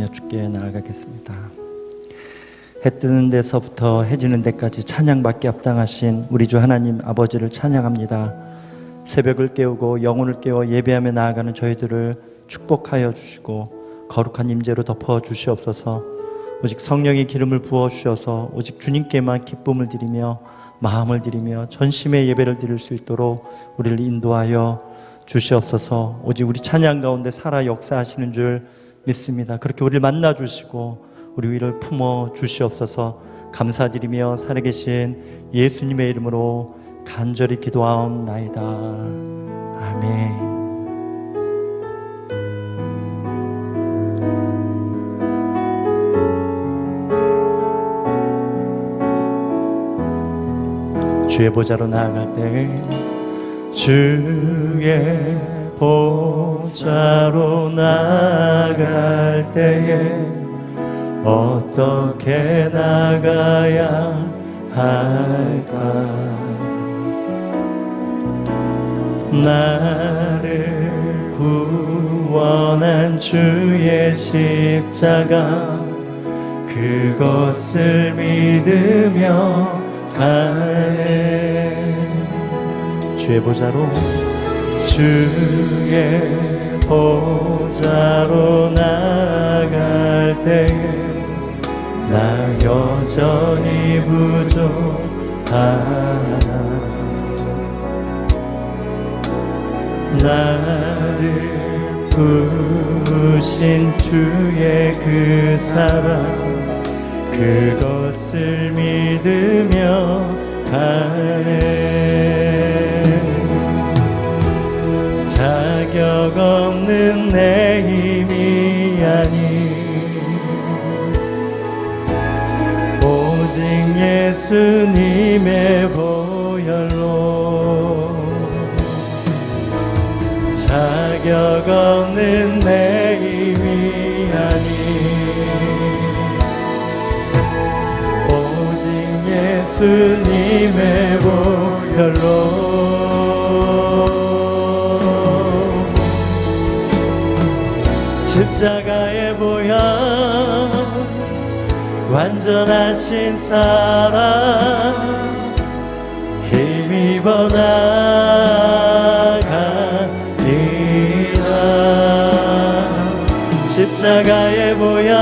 기도하며 주께 나아가겠습니다. 해 뜨는 데서부터 해 지는 데까지 찬양받게 합당하신 우리 주 하나님 아버지를 찬양합니다. 새벽을 깨우고 영혼을 깨워 예배하며 나아가는 저희들을 축복하여 주시고 거룩한 임재로 덮어 주시옵소서. 오직 성령의 기름을 부어 주셔서 오직 주님께만 기쁨을 드리며 마음을 드리며 전심의 예배를 드릴 수 있도록 우리를 인도하여 주시옵소서. 오직 우리 찬양 가운데 살아 역사하시는 줄 믿습니다. 그렇게 우리를 만나 주시고 우리 위를 품어 주시옵소서. 감사드리며 살아계신 예수님의 이름으로 간절히 기도하옵나이다. 아멘. 주의 보좌로 나아갈 때 주의 보좌로 나아갈 때에 어떻게 나가야 할까? 나를 구원한 주의 십자가 그것을 믿으며 가네. 주의 보좌로 주의 보좌로 나갈 때에 나 여전히 부족하나. 나를 부으신 주의 그 사랑 그것을 믿으며 가네. 자격 없는 내 힘이 아니 오직 예수님의 보혈로 자격 없는 내 힘이 아니 예수님의 보혈로 십자가의 보혈 완전하신 사랑 힘입어 나가리라. 십자가의 보혈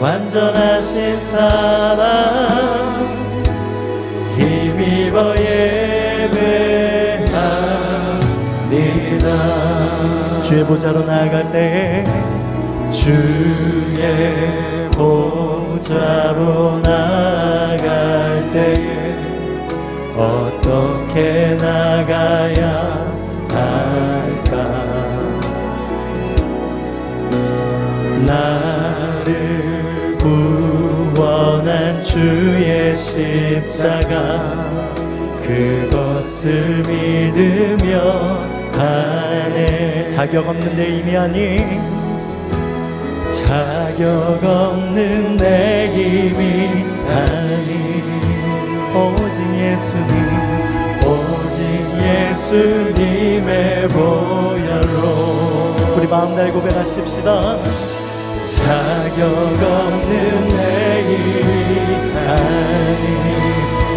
완전하신 사랑 힘입어 예배합니다. 주의 보좌로 나갈 때 주의 보좌로 나갈 때에 어떻게 나가야 할까? 나를 구원한 주의 십자가 그것을 믿으며 가네. 자격 없는 내 힘이 아니 자격 없는 내 힘이 아니 오직 예수님 오직 예수님의 보혈로 우리 마음 다해 고백하십시다. 자격 없는 내 힘이 아니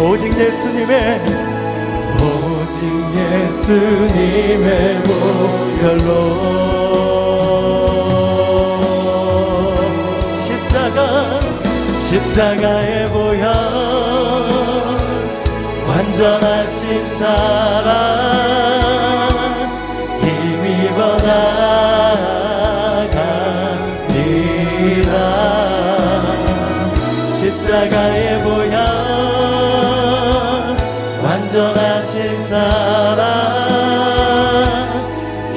오직 예수님의 보혈로 십자가의 보혈 완전하신 사랑 힘입어 나가리라. 십자가의 보혈 완전하신 사랑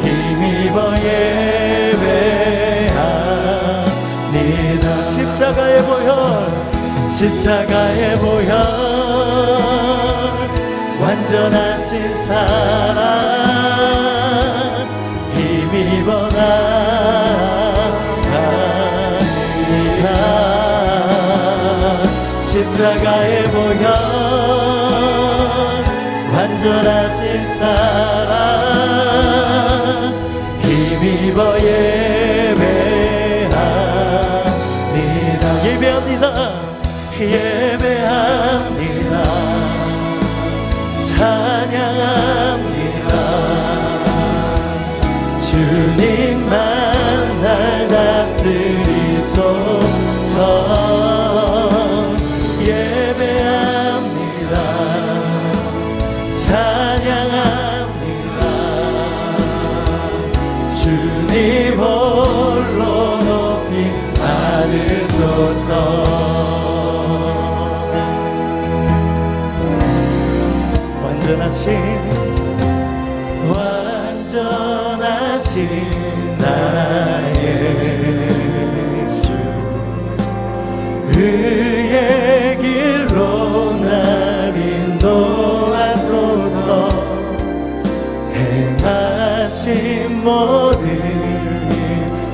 힘입어 예배합니다. 십자가의 보혈 완전하신 사랑 힘입어 나가리라. 십자가의 보혈 완전하신 사랑 힘입어 예배 다스리소서. 예배합니다. 찬양합니다. 주님 홀로 높임 받으소서. 완전하신 나의 주, 그의 길로 날 인도하소서. 행하신 모든 일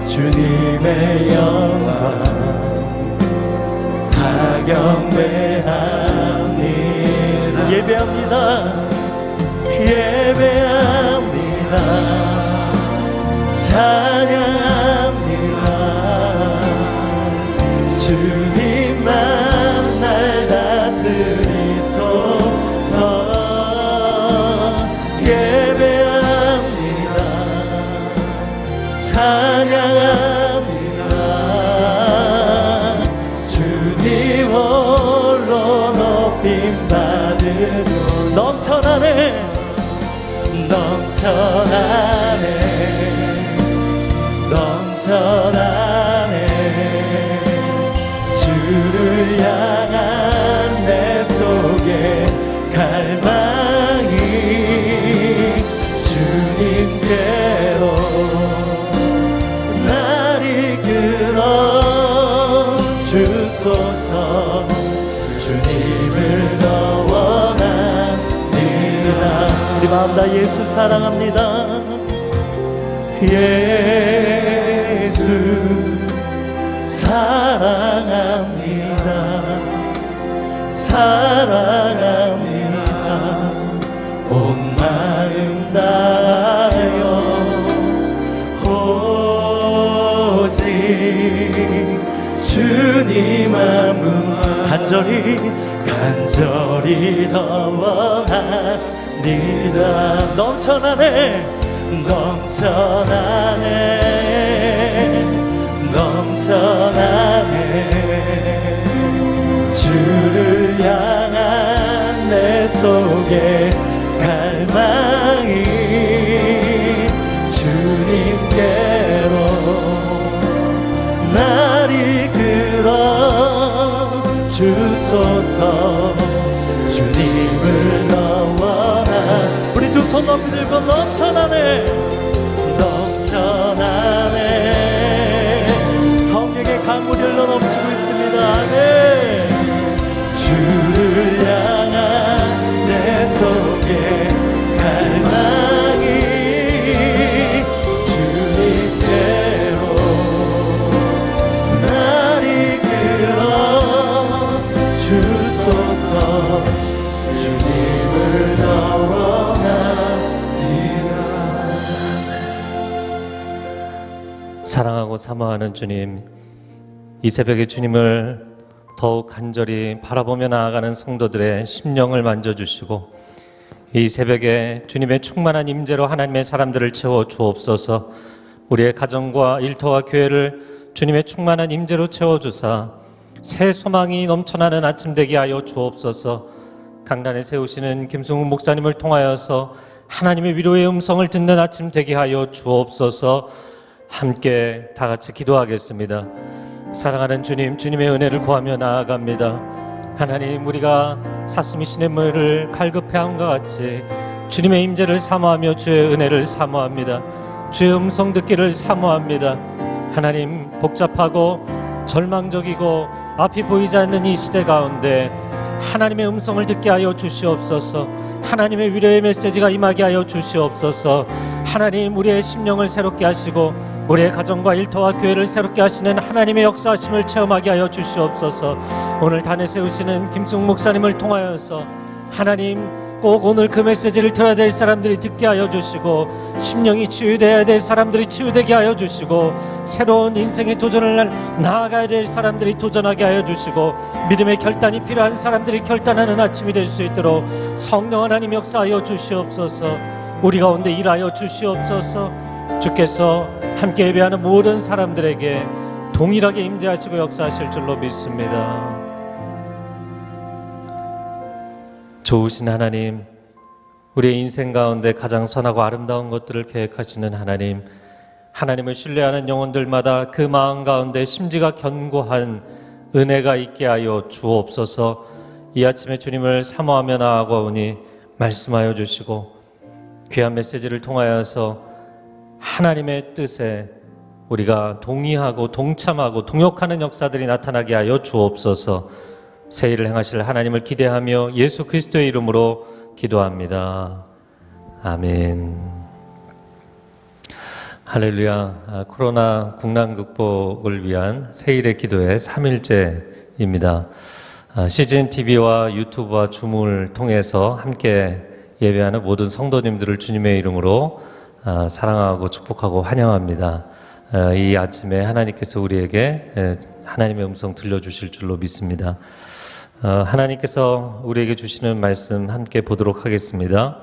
주님의 영광 다 경배합니다. 예배합니다. 예배합니다. 찬양합니다. 주님만 날 다스리소서. 예배합니다. 찬양합니다. 주님 홀로 높임 받으소. 넘쳐나네 넘쳐나네 넘쳐나네. 주를 향한 내 속에 갈망이 주님께로 날 이끌어 주소서. 주님을 더 원합니다. 우리 마음 다 예수 사랑합니다. 예수 사랑합니다. 사랑합니다. 온 마음 다하여 오직 주님 마음 간절히 더 원합니다. 넘쳐나네 넘쳐나네 넘쳐나네. 주를 향한 내 속에 갈망이 주님께로 날 이끌어 주소서. 주님을 더 원하. 우리 두 손 높이 들고 넘쳐나네 넘쳐나네. 성령의 강물이 흘러 넘치고 있습니다. 아멘. 주를 향한 내 속에 갈망이 주님께로 날 이끌어 주소서. 주님을 더 원합니다. 사랑하고 사모하는 주님, 이 새벽에 주님을 더욱 간절히 바라보며 나아가는 성도들의 심령을 만져주시고, 이 새벽에 주님의 충만한 임재로 하나님의 사람들을 채워 주옵소서. 우리의 가정과 일터와 교회를 주님의 충만한 임재로 채워주사 새 소망이 넘쳐나는 아침 되게 하여 주옵소서. 강단에 세우시는 김승욱 목사님을 통하여서 하나님의 위로의 음성을 듣는 아침 되게 하여 주옵소서. 함께 다 같이 기도하겠습니다. 사랑하는 주님, 주님의 은혜를 구하며 나아갑니다. 하나님, 우리가 사슴이 시냇물을 갈급해함과 같이 주님의 임재를 사모하며 주의 은혜를 사모합니다. 주의 음성 듣기를 사모합니다. 하나님, 복잡하고 절망적이고 앞이 보이지 않는 이 시대 가운데 하나님의 음성을 듣게 하여 주시옵소서. 하나님의 위로의 메시지가 임하게 하여 주시옵소서. 하나님, 우리의 심령을 새롭게 하시고 우리의 가정과 일터와 교회를 새롭게 하시는 하나님의 역사하심을 체험하게 하여 주시옵소서. 오늘 단에 세우시는 김승욱 목사님을 통하여서 하나님, 꼭 오늘 그 메시지를 들어야 될 사람들이 듣게 하여 주시고, 심령이 치유되어야 될 사람들이 치유되게 하여 주시고, 새로운 인생의 도전을 나아가야 될 사람들이 도전하게 하여 주시고, 믿음의 결단이 필요한 사람들이 결단하는 아침이 될 수 있도록 성령 하나님 역사하여 주시옵소서. 우리 가운데 일하여 주시옵소서. 주께서 함께 예배하는 모든 사람들에게 동일하게 임재하시고 역사하실 줄로 믿습니다. 좋으신 하나님, 우리의 인생 가운데 가장 선하고 아름다운 것들을 계획하시는 하나님, 하나님을 신뢰하는 영혼들마다 그 마음 가운데 심지가 견고한 은혜가 있게 하여 주옵소서. 이 아침에 주님을 사모하며 나아가오니 말씀하여 주시고 귀한 메시지를 통하여서 하나님의 뜻에 우리가 동의하고 동참하고 동역하는 역사들이 나타나게 하여 주옵소서. 새 일을 행하실 하나님을 기대하며 예수 그리스도의 이름으로 기도합니다. 아멘. 할렐루야. 코로나 국난 극복을 위한 새일의 기도의 3일째입니다. CGN TV와 유튜브와 줌을 통해서 함께 예배하는 모든 성도님들을 주님의 이름으로 사랑하고 축복하고 환영합니다. 이 아침에 하나님께서 우리에게 하나님의 음성 들려주실 줄로 믿습니다. 하나님께서 우리에게 주시는 말씀 함께 보도록 하겠습니다.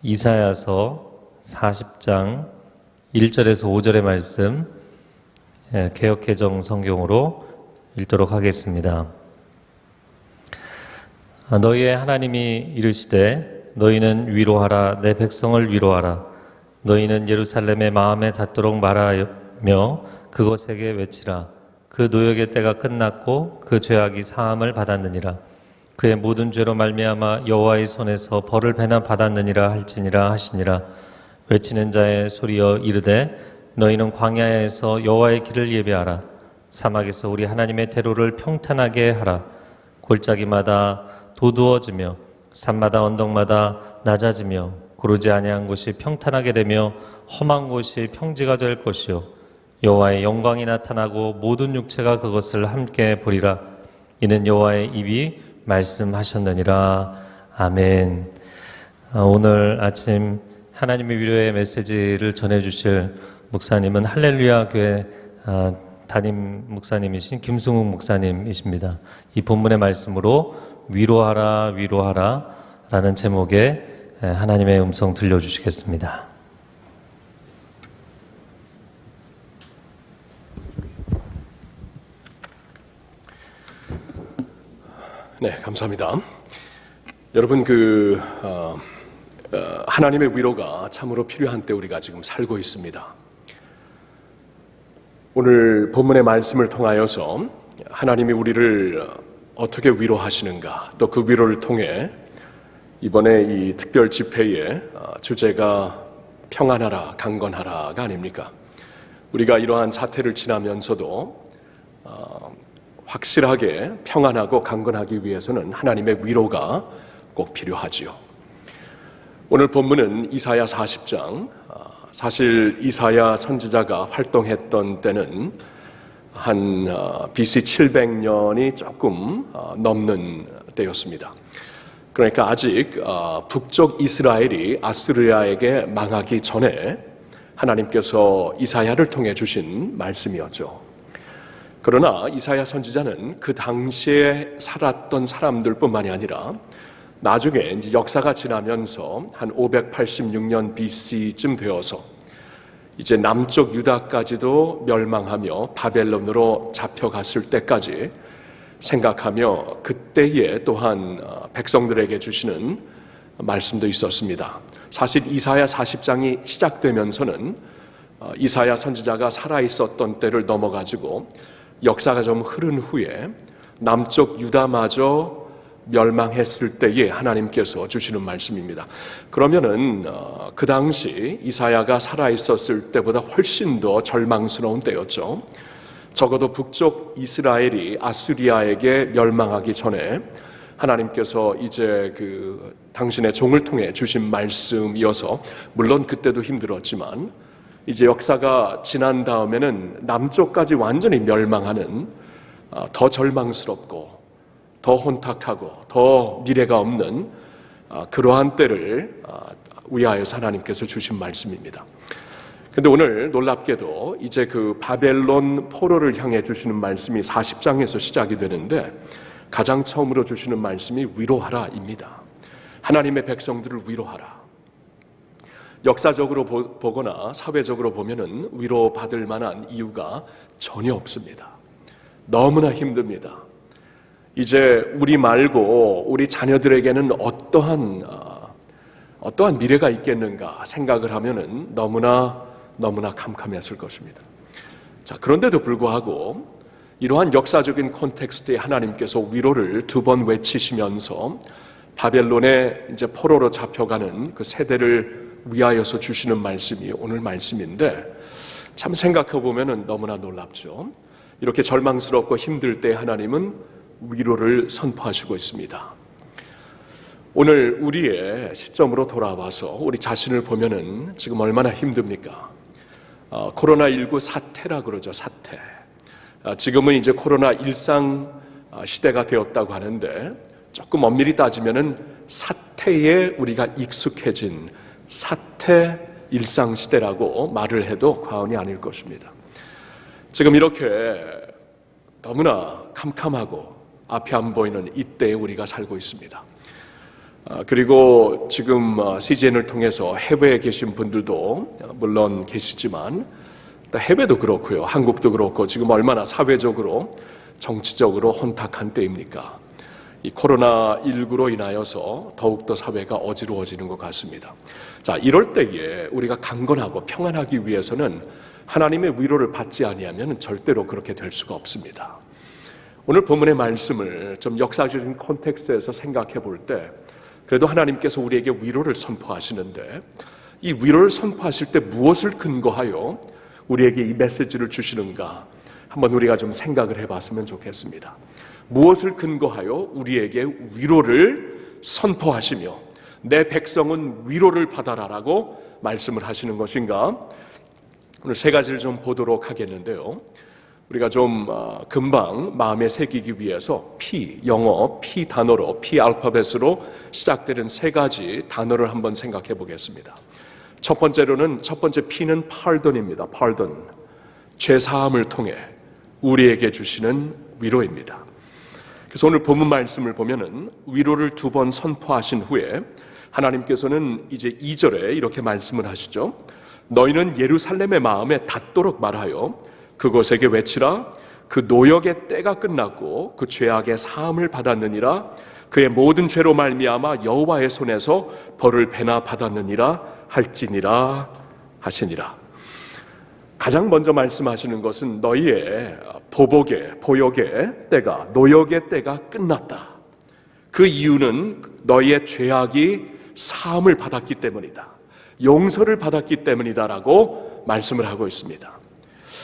이사야서 40장 1절에서 5절의 말씀 개역개정 성경으로 읽도록 하겠습니다. 너희의 하나님이 이르시되 너희는 위로하라. 내 백성을 위로하라. 너희는 예루살렘의 마음에 닿도록 말하며 그것에게 외치라. 그 노역의 때가 끝났고 그 죄악이 사함을 받았느니라. 그의 모든 죄로 말미암아 여호와의 손에서 벌을 배나 받았느니라 할지니라 하시니라. 외치는 자의 소리여 이르되 너희는 광야에서 여호와의 길을 예비하라. 사막에서 우리 하나님의 대로를 평탄하게 하라. 골짜기마다 도두어지며 산마다 언덕마다 낮아지며 고르지 아니한 곳이 평탄하게 되며 험한 곳이 평지가 될 것이요 여호와의 영광이 나타나고 모든 육체가 그것을 함께 보리라. 이는 여호와의 입이 말씀하셨느니라. 아멘. 오늘 아침 하나님의 위로의 메시지를 전해주실 목사님은 할렐루야 교회 담임 목사님이신 김승욱 목사님이십니다. 이 본문의 말씀으로 위로하라 위로하라 라는 제목의 하나님의 음성 들려주시겠습니다. 네, 감사합니다. 여러분, 하나님의 위로가 참으로 필요한 때 우리가 지금 살고 있습니다. 오늘 본문의 말씀을 통하여서 하나님이 우리를 어떻게 위로하시는가, 또 그 위로를 통해 이번에 이 특별 집회의 주제가 평안하라, 강건하라가 아닙니까? 우리가 이러한 사태를 지나면서도 확실하게 평안하고 강건하기 위해서는 하나님의 위로가 꼭 필요하지요. 오늘 본문은 이사야 40장, 사실 이사야 선지자가 활동했던 때는 한 BC 700년이 조금 넘는 때였습니다. 그러니까 아직 북쪽 이스라엘이 아수르야에게 망하기 전에 하나님께서 이사야를 통해 주신 말씀이었죠. 그러나 이사야 선지자는 그 당시에 살았던 사람들뿐만이 아니라 나중에 이제 역사가 지나면서 한 586년 BC쯤 되어서 이제 남쪽 유다까지도 멸망하며 바벨론으로 잡혀갔을 때까지 생각하며 그때에 또한 백성들에게 주시는 말씀도 있었습니다. 사실 이사야 40장이 시작되면서는 이사야 선지자가 살아있었던 때를 넘어가지고 역사가 좀 흐른 후에 남쪽 유다마저 멸망했을 때에 하나님께서 주시는 말씀입니다. 그러면은 그 당시 이사야가 살아있었을 때보다 훨씬 더 절망스러운 때였죠. 적어도 북쪽 이스라엘이 아수리아에게 멸망하기 전에 하나님께서 이제 당신의 종을 통해 주신 말씀이어서 물론 그때도 힘들었지만 이제 역사가 지난 다음에는 남쪽까지 완전히 멸망하는 더 절망스럽고 더 혼탁하고 더 미래가 없는 그러한 때를 위하여서 하나님께서 주신 말씀입니다. 근데 오늘 놀랍게도 이제 그 바벨론 포로를 향해 주시는 말씀이 40장에서 시작이 되는데 가장 처음으로 주시는 말씀이 위로하라입니다. 하나님의 백성들을 위로하라. 역사적으로 보거나 사회적으로 보면은 위로받을 만한 이유가 전혀 없습니다. 너무나 힘듭니다. 이제 우리 말고 우리 자녀들에게는 어떠한 미래가 있겠는가 생각을 하면은 너무나 캄캄했을 것입니다. 자, 그런데도 불구하고 이러한 역사적인 콘텍스트에 하나님께서 위로를 2번 외치시면서 바벨론의 이제 포로로 잡혀가는 그 세대를 위하여서 주시는 말씀이 오늘 말씀인데, 참 생각해 보면은 너무나 놀랍죠. 이렇게 절망스럽고 힘들 때 하나님은 위로를 선포하시고 있습니다. 오늘 우리의 시점으로 돌아와서 우리 자신을 보면은 지금 얼마나 힘듭니까? 코로나19 사태라 그러죠. 사태. 지금은 이제 코로나 일상 시대가 되었다고 하는데, 조금 엄밀히 따지면은 사태에 우리가 익숙해진 사태 일상 시대라고 말을 해도 과언이 아닐 것입니다. 지금 이렇게 너무나 캄캄하고 앞이 안 보이는 이때에 우리가 살고 있습니다. 그리고 지금 CGN을 통해서 해외에 계신 분들도 물론 계시지만 해외도 그렇고요, 한국도 그렇고 지금 얼마나 사회적으로 정치적으로 혼탁한 때입니까? 이 코로나19로 인하여서 더욱더 사회가 어지러워지는 것 같습니다. 자, 이럴 때에 우리가 강건하고 평안하기 위해서는 하나님의 위로를 받지 아니하면 절대로 그렇게 될 수가 없습니다. 오늘 본문의 말씀을 좀 역사적인 콘텍스트에서 생각해 볼 때, 그래도 하나님께서 우리에게 위로를 선포하시는데, 이 위로를 선포하실 때 무엇을 근거하여 우리에게 이 메시지를 주시는가 한번 우리가 좀 생각을 해봤으면 좋겠습니다. 무엇을 근거하여 우리에게 위로를 선포하시며 내 백성은 위로를 받아라라고 말씀을 하시는 것인가? 오늘 세 가지를 좀 보도록 하겠는데요, 우리가 좀 금방 마음에 새기기 위해서 영어 P 단어로, P 알파벳으로 시작되는 세 가지 단어를 한번 생각해 보겠습니다. 첫 번째 P는 pardon입니다. pardon. 죄사함을 통해 우리에게 주시는 위로입니다. 그래서 오늘 본문 말씀을 보면은 위로를 2번 선포하신 후에 하나님께서는 이제 2절에 이렇게 말씀을 하시죠. 너희는 예루살렘의 마음에 닿도록 말하여 그곳에게 외치라. 그 노역의 때가 끝났고 그 죄악의 사함을 받았느니라. 그의 모든 죄로 말미암아 여호와의 손에서 벌을 배나 받았느니라 할지니라 하시니라. 가장 먼저 말씀하시는 것은 너희의 보역의 때가, 노역의 때가 끝났다. 그 이유는 너희의 죄악이 사함을 받았기 때문이다, 용서를 받았기 때문이다라고 말씀을 하고 있습니다.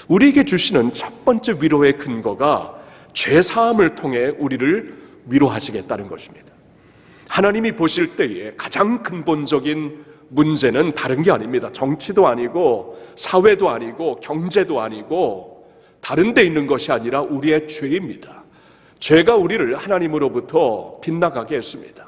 우리에게 주시는 첫 번째 위로의 근거가 죄 사함을 통해 우리를 위로하시겠다는 것입니다. 하나님이 보실 때에 가장 근본적인 문제는 다른 게 아닙니다. 정치도 아니고 사회도 아니고 경제도 아니고 다른 데 있는 것이 아니라 우리의 죄입니다. 죄가 우리를 하나님으로부터 빗나가게 했습니다.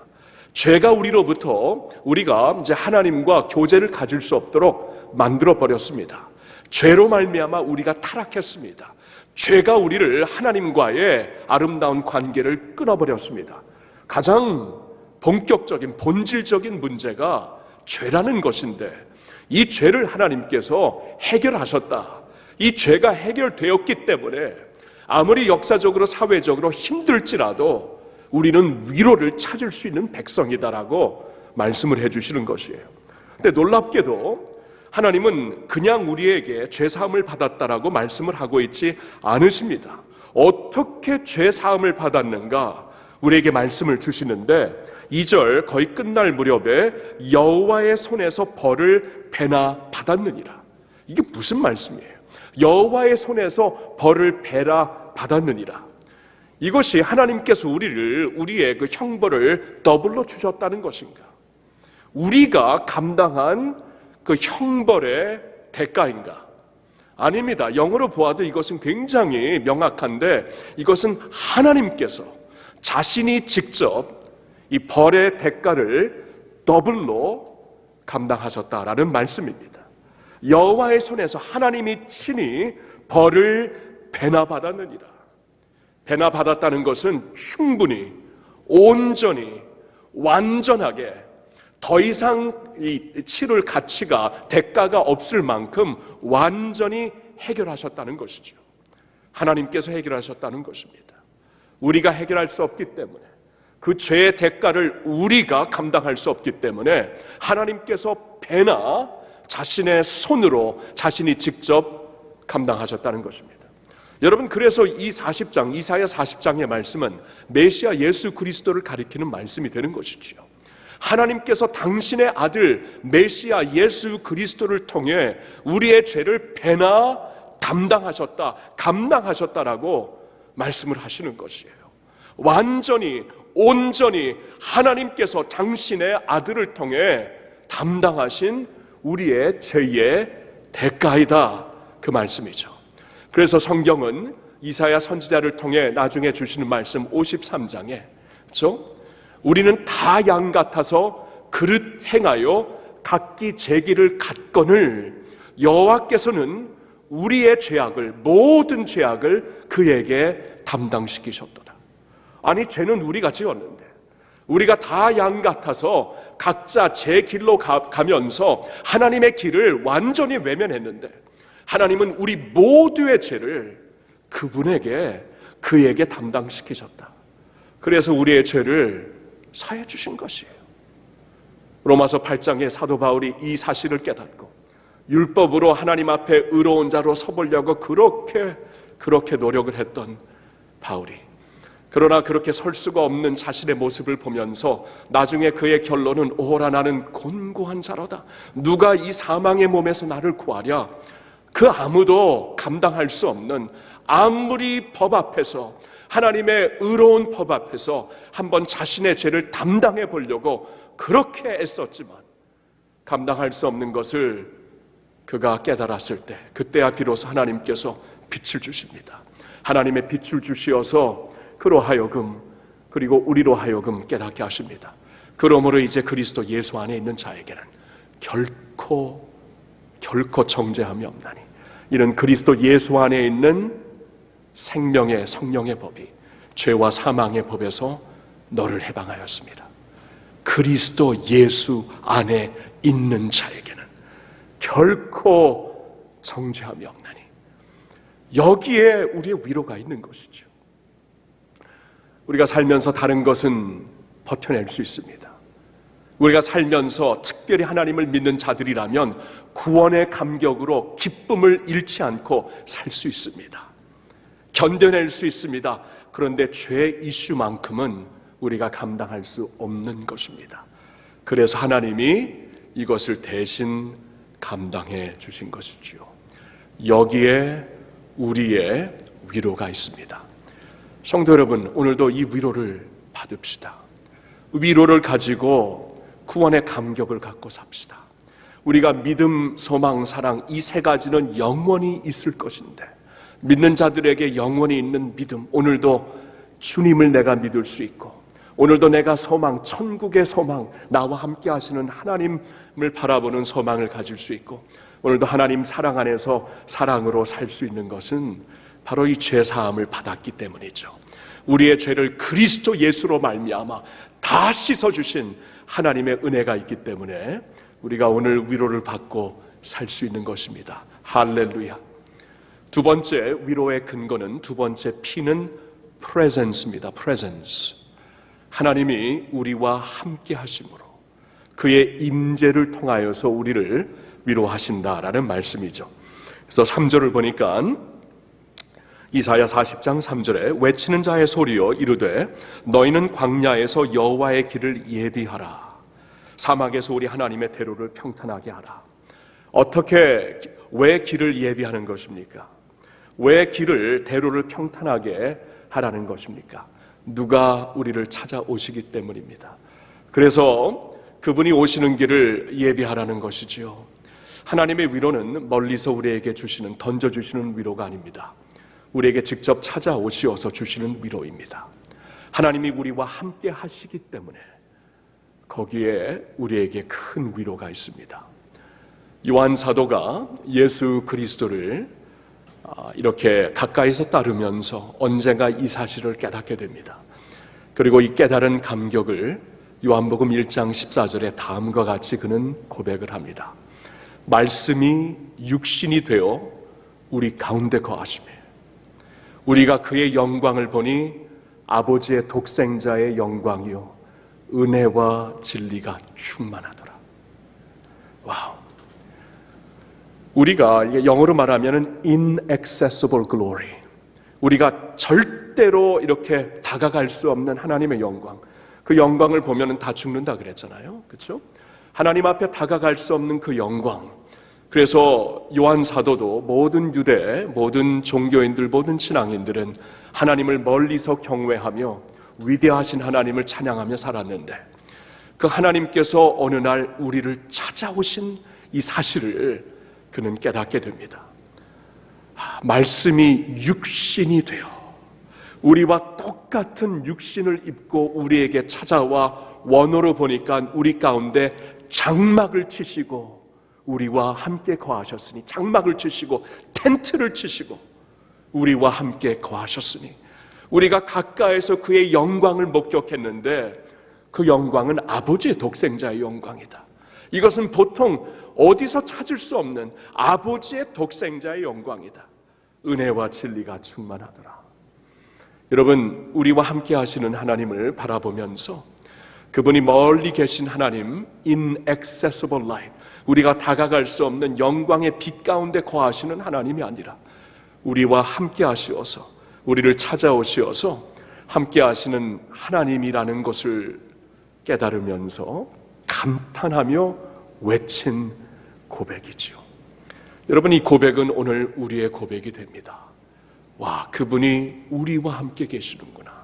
죄가 우리가 이제 하나님과 교제를 가질 수 없도록 만들어 버렸습니다. 죄로 말미암아 우리가 타락했습니다. 죄가 우리를 하나님과의 아름다운 관계를 끊어버렸습니다. 가장 본격적인 본질적인 문제가 죄라는 것인데, 이 죄를 하나님께서 해결하셨다. 이 죄가 해결되었기 때문에 아무리 역사적으로 사회적으로 힘들지라도 우리는 위로를 찾을 수 있는 백성이다라고 말씀을 해주시는 것이에요. 근데 놀랍게도 하나님은 그냥 우리에게 죄사함을 받았다라고 말씀을 하고 있지 않으십니다. 어떻게 죄사함을 받았는가 우리에게 말씀을 주시는데, 2절 거의 끝날 무렵에 여호와의 손에서 벌을 배나 받았느니라. 이게 무슨 말씀이에요? 여호와의 손에서 벌을 배나 받았느니라. 이것이 하나님께서 우리의 그 형벌을 더블로 주셨다는 것인가? 우리가 감당한 그 형벌의 대가인가? 아닙니다. 영어로 보아도 이것은 굉장히 명확한데, 이것은 하나님께서 자신이 직접 이 벌의 대가를 더블로 감당하셨다라는 말씀입니다. 여호와의 손에서 하나님이 친히 벌을 배나 받았느니라. 배나 받았다는 것은 충분히, 온전히, 완전하게 더 이상 치를 가치가, 대가가 없을 만큼 완전히 해결하셨다는 것이죠. 하나님께서 해결하셨다는 것입니다. 우리가 해결할 수 없기 때문에, 그 죄의 대가를 우리가 감당할 수 없기 때문에 하나님께서 배나 자신의 손으로 자신이 직접 감당하셨다는 것입니다. 여러분, 그래서 이 40장, 이사야 40장의 말씀은 메시아 예수 그리스도를 가리키는 말씀이 되는 것이지요. 하나님께서 당신의 아들 메시아 예수 그리스도를 통해 우리의 죄를 배나 담당하셨다, 감당하셨다라고 말씀을 하시는 것이에요. 완전히, 온전히 하나님께서 당신의 아들을 통해 담당하신 우리의 죄의 대가이다, 그 말씀이죠. 그래서 성경은 이사야 선지자를 통해 나중에 주시는 말씀 53장에, 그렇죠? 우리는 다 양 같아서 그릇 행하여 각기 제 길을 갔거늘 여호와께서는 우리의 죄악을, 모든 죄악을 그에게 담당시키셨도다. 아니, 죄는 우리가 지었는데, 우리가 다 양 같아서 각자 제 길로 가면서 하나님의 길을 완전히 외면했는데, 하나님은 우리 모두의 죄를 그에게 담당시키셨다. 그래서 우리의 죄를 사해 주신 것이에요. 로마서 8장에 사도 바울이 이 사실을 깨닫고 율법으로 하나님 앞에 의로운 자로 서보려고 그렇게 노력을 했던 바울이, 그러나 그렇게 설 수가 없는 자신의 모습을 보면서 나중에 그의 결론은, 오호라 나는 곤고한 자로다. 누가 이 사망의 몸에서 나를 구하랴. 그 아무도 감당할 수 없는, 아무리 법 앞에서, 하나님의 의로운 법 앞에서 한번 자신의 죄를 담당해 보려고 그렇게 애썼지만 감당할 수 없는 것을 그가 깨달았을 때, 그때야 비로소 하나님께서 빛을 주십니다. 하나님의 빛을 주시어서 그로 하여금, 그리고 우리로 하여금 깨닫게 하십니다. 그러므로 이제 그리스도 예수 안에 있는 자에게는 결코 정죄함이 없나니, 이는 그리스도 예수 안에 있는 생명의 성령의 법이 죄와 사망의 법에서 너를 해방하였습니다. 그리스도 예수 안에 있는 자에게는 결코 정죄함이 없나니, 여기에 우리의 위로가 있는 것이죠. 우리가 살면서 다른 것은 버텨낼 수 있습니다. 우리가 살면서 특별히 하나님을 믿는 자들이라면 구원의 감격으로 기쁨을 잃지 않고 살 수 있습니다. 견뎌낼 수 있습니다. 그런데 죄 이슈만큼은 우리가 감당할 수 없는 것입니다. 그래서 하나님이 이것을 대신 감당해 주신 것이지요. 여기에 우리의 위로가 있습니다. 성도 여러분, 오늘도 이 위로를 받읍시다. 위로를 가지고 구원의 감격을 갖고 삽시다. 우리가 믿음, 소망, 사랑, 이 세 가지는 영원히 있을 것인데, 믿는 자들에게 영원히 있는 믿음, 오늘도 주님을 내가 믿을 수 있고, 오늘도 내가 소망, 천국의 소망, 나와 함께 하시는 하나님을 바라보는 소망을 가질 수 있고, 오늘도 하나님 사랑 안에서 사랑으로 살 수 있는 것은 바로 이 죄 사함을 받았기 때문이죠. 우리의 죄를 그리스도 예수로 말미암아 다 씻어주신 하나님의 은혜가 있기 때문에 우리가 오늘 위로를 받고 살 수 있는 것입니다. 할렐루야. 두 번째 위로의 근거는, 두 번째 P는 presence입니다. presence. 하나님이 우리와 함께 하심으로 그의 임재를 통하여서 우리를 위로하신다라는 말씀이죠. 그래서 3절을 보니까 이사야 40장 3절에 외치는 자의 소리여 이르되 너희는 광야에서 여호와의 길을 예비하라. 사막에서 우리 하나님의 대로를 평탄하게 하라. 왜 길을 예비하는 것입니까? 왜 길을, 대로를 평탄하게 하라는 것입니까? 누가 우리를 찾아오시기 때문입니다. 그래서 그분이 오시는 길을 예비하라는 것이지요. 하나님의 위로는 멀리서 우리에게 주시는, 던져주시는 위로가 아닙니다. 우리에게 직접 찾아오시어서 주시는 위로입니다. 하나님이 우리와 함께 하시기 때문에 거기에 우리에게 큰 위로가 있습니다. 요한 사도가 예수 그리스도를 이렇게 가까이서 따르면서 언젠가 이 사실을 깨닫게 됩니다. 그리고 이 깨달은 감격을 요한복음 1장 14절에 다음과 같이 그는 고백을 합니다. 말씀이 육신이 되어 우리 가운데 거하시며 우리가 그의 영광을 보니 아버지의 독생자의 영광이요 은혜와 진리가 충만하더라. 와우. 우리가 영어로 말하면 inaccessible glory, 우리가 절대로 이렇게 다가갈 수 없는 하나님의 영광, 그 영광을 보면 다 죽는다 그랬잖아요. 그렇죠? 하나님 앞에 다가갈 수 없는 그 영광. 그래서 요한 사도도 모든 유대, 모든 종교인들, 모든 신앙인들은 하나님을 멀리서 경외하며 위대하신 하나님을 찬양하며 살았는데, 그 하나님께서 어느 날 우리를 찾아오신 이 사실을 그는 깨닫게 됩니다. 말씀이 육신이 되어 우리와 똑같은 육신을 입고 우리에게 찾아와 원어로 보니까 우리 가운데 장막을 치시고 우리와 함께 거하셨으니, 장막을 치시고 텐트를 치시고 우리와 함께 거하셨으니, 우리가 가까이서 그의 영광을 목격했는데 그 영광은 아버지의 독생자의 영광이다. 이것은 보통 어디서 찾을 수 없는 아버지의 독생자의 영광이다. 은혜와 진리가 충만하더라. 여러분, 우리와 함께 하시는 하나님을 바라보면서 그분이 멀리 계신 하나님, inaccessible light, 우리가 다가갈 수 없는 영광의 빛 가운데 거하시는 하나님이 아니라 우리와 함께 하시어서, 우리를 찾아오시어서 함께 하시는 하나님이라는 것을 깨달으면서 감탄하며 외친 고백이지요. 여러분, 이 고백은 오늘 우리의 고백이 됩니다. 와, 그분이 우리와 함께 계시는구나.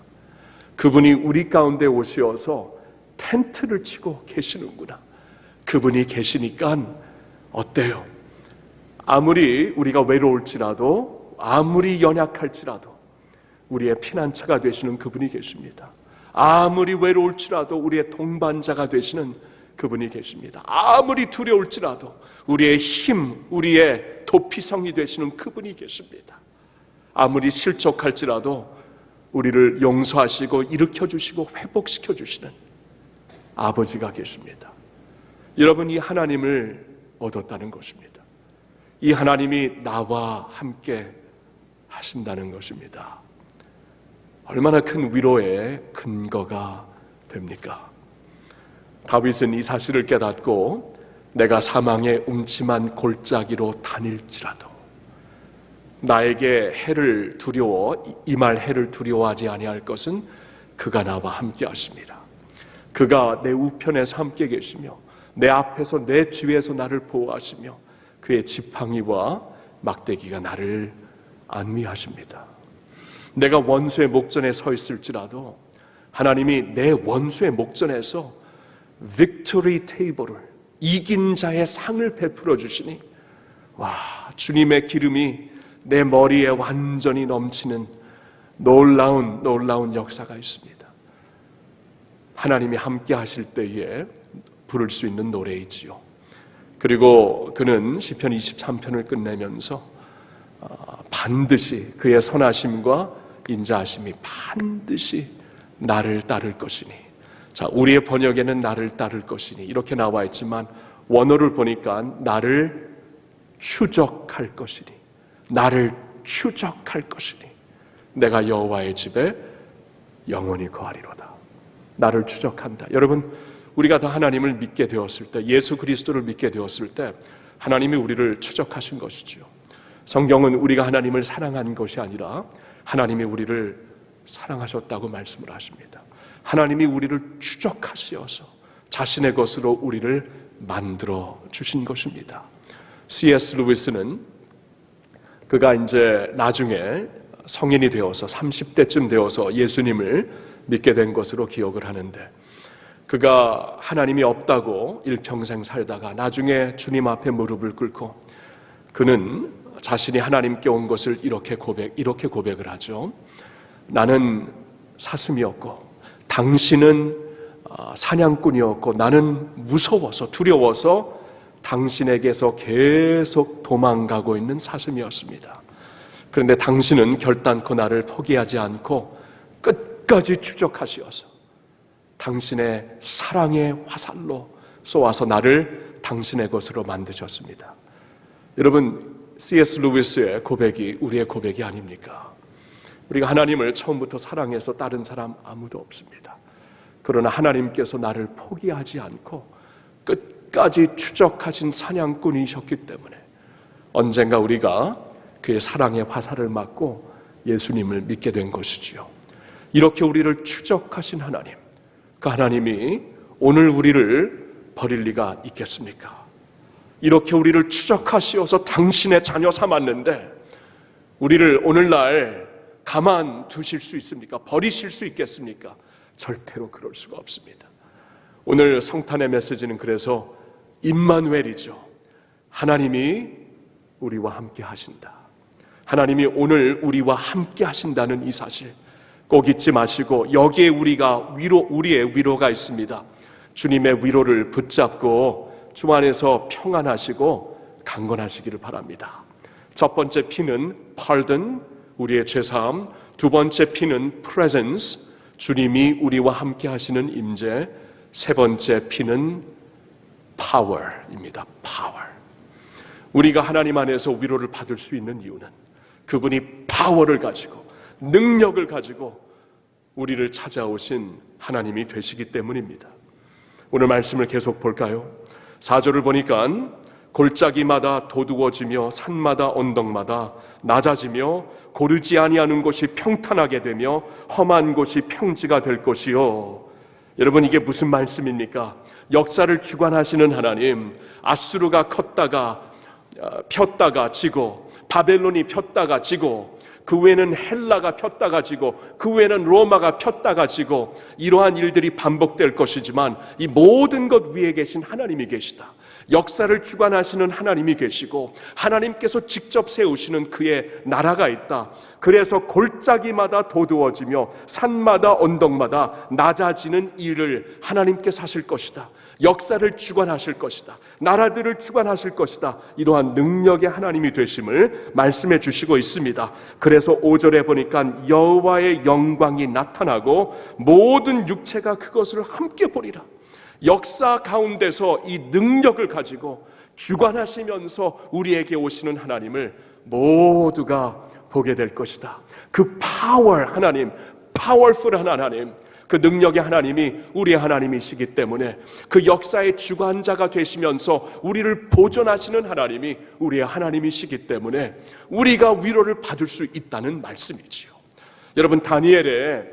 그분이 우리 가운데 오시어서 텐트를 치고 계시는구나. 그분이 계시니까 어때요? 아무리 우리가 외로울지라도, 아무리 연약할지라도 우리의 피난처가 되시는 그분이 계십니다. 아무리 외로울지라도 우리의 동반자가 되시는 그분이 계십니다. 아무리 두려울지라도 우리의 힘, 우리의 도피성이 되시는 그분이 계십니다. 아무리 실족할지라도 우리를 용서하시고 일으켜주시고 회복시켜주시는 아버지가 계십니다. 여러분, 이 하나님을 얻었다는 것입니다. 이 하나님이 나와 함께 하신다는 것입니다. 얼마나 큰 위로의 근거가 됩니까? 다윗은 이 사실을 깨닫고 내가 사망의 음침한 골짜기로 다닐지라도 나에게 해를 두려워, 임할 해를 두려워하지 아니할 것은 그가 나와 함께 하십니다. 그가 내 우편에서 함께 계시며 내 앞에서 내 뒤에서 나를 보호하시며 그의 지팡이와 막대기가 나를 안위하십니다. 내가 원수의 목전에 서 있을지라도 하나님이 내 원수의 목전에서 빅토리 테이블을, 이긴 자의 상을 베풀어 주시니, 와, 주님의 기름이 내 머리에 완전히 넘치는 놀라운 역사가 있습니다. 하나님이 함께 하실 때에 부를 수 있는 노래이지요. 그리고 그는 시편 23편을 끝내면서 반드시 그의 선하심과 인자하심이 반드시 나를 따를 것이니, 자, 우리의 번역에는 나를 따를 것이니 이렇게 나와 있지만 원어를 보니까 나를 추적할 것이니, 나를 추적할 것이니 내가 여호와의 집에 영원히 거하리로다. 나를 추적한다. 여러분, 우리가 다 하나님을 믿게 되었을 때, 예수 그리스도를 믿게 되었을 때 하나님이 우리를 추적하신 것이죠. 성경은 우리가 하나님을 사랑한 것이 아니라 하나님이 우리를 사랑하셨다고 말씀을 하십니다. 하나님이 우리를 추적하시어서 자신의 것으로 우리를 만들어 주신 것입니다. C.S. 루이스는 그가 이제 나중에 성인이 되어서 30대쯤 되어서 예수님을 믿게 된 것으로 기억을 하는데, 그가 하나님이 없다고 일평생 살다가 나중에 주님 앞에 무릎을 꿇고 그는 자신이 하나님께 온 것을 이렇게 고백을 하죠. 나는 사슴이었고 당신은 사냥꾼이었고 나는 무서워서 두려워서 당신에게서 계속 도망가고 있는 사슴이었습니다. 그런데 당신은 결단코 나를 포기하지 않고 끝까지 추적하시어서 당신의 사랑의 화살로 쏘아서 나를 당신의 것으로 만드셨습니다. 여러분, C.S. 루이스의 고백이 우리의 고백이 아닙니까? 우리가 하나님을 처음부터 사랑해서 다른 사람 아무도 없습니다. 그러나 하나님께서 나를 포기하지 않고 끝까지 추적하신 사냥꾼이셨기 때문에 언젠가 우리가 그의 사랑의 화살을 맞고 예수님을 믿게 된 것이지요. 이렇게 우리를 추적하신 하나님, 그 하나님이 오늘 우리를 버릴 리가 있겠습니까? 이렇게 우리를 추적하시어서 당신의 자녀 삼았는데 우리를 오늘날 가만 두실 수 있습니까? 버리실 수 있겠습니까? 절대로 그럴 수가 없습니다. 오늘 성탄의 메시지는 그래서 임마누엘이죠. 하나님이 우리와 함께 하신다. 하나님이 오늘 우리와 함께 하신다는 이 사실 꼭 잊지 마시고, 여기에 우리의 위로가 있습니다. 주님의 위로를 붙잡고 주 안에서 평안하시고 강건하시기를 바랍니다. 첫 번째 P는 pardon, 우리의 죄사함. 두 번째 P는 presence, 주님이 우리와 함께 하시는 임재. 세 번째 P는 power입니다. power. 우리가 하나님 안에서 위로를 받을 수 있는 이유는 그분이 파워를 가지고 능력을 가지고 우리를 찾아오신 하나님이 되시기 때문입니다. 오늘 말씀을 계속 볼까요? 4절을 보니까 골짜기마다 도두어지며 산마다 언덕마다 낮아지며 고르지 아니하는 곳이 평탄하게 되며 험한 곳이 평지가 될 것이요. 여러분, 이게 무슨 말씀입니까? 역사를 주관하시는 하나님, 아수르가 컸다가 폈다가 지고, 바벨론이 폈다가 지고, 그 외에는 헬라가 폈다가 지고, 그 외에는 로마가 폈다가 지고, 이러한 일들이 반복될 것이지만 이 모든 것 위에 계신 하나님이 계시다. 역사를 주관하시는 하나님이 계시고 하나님께서 직접 세우시는 그의 나라가 있다. 그래서 골짜기마다 도두어지며 산마다 언덕마다 낮아지는 일을 하나님께서 하실 것이다. 역사를 주관하실 것이다. 나라들을 주관하실 것이다. 이러한 능력의 하나님이 되심을 말씀해 주시고 있습니다. 그래서 5절에 보니까 여호와의 영광이 나타나고 모든 육체가 그것을 함께 보리라. 역사 가운데서 이 능력을 가지고 주관하시면서 우리에게 오시는 하나님을 모두가 보게 될 것이다. 그 파워 하나님, 파워풀한 하나님, 그 능력의 하나님이 우리의 하나님이시기 때문에 그 역사의 주관자가 되시면서 우리를 보존하시는 하나님이 우리의 하나님이시기 때문에 우리가 위로를 받을 수 있다는 말씀이지요. 여러분, 다니엘이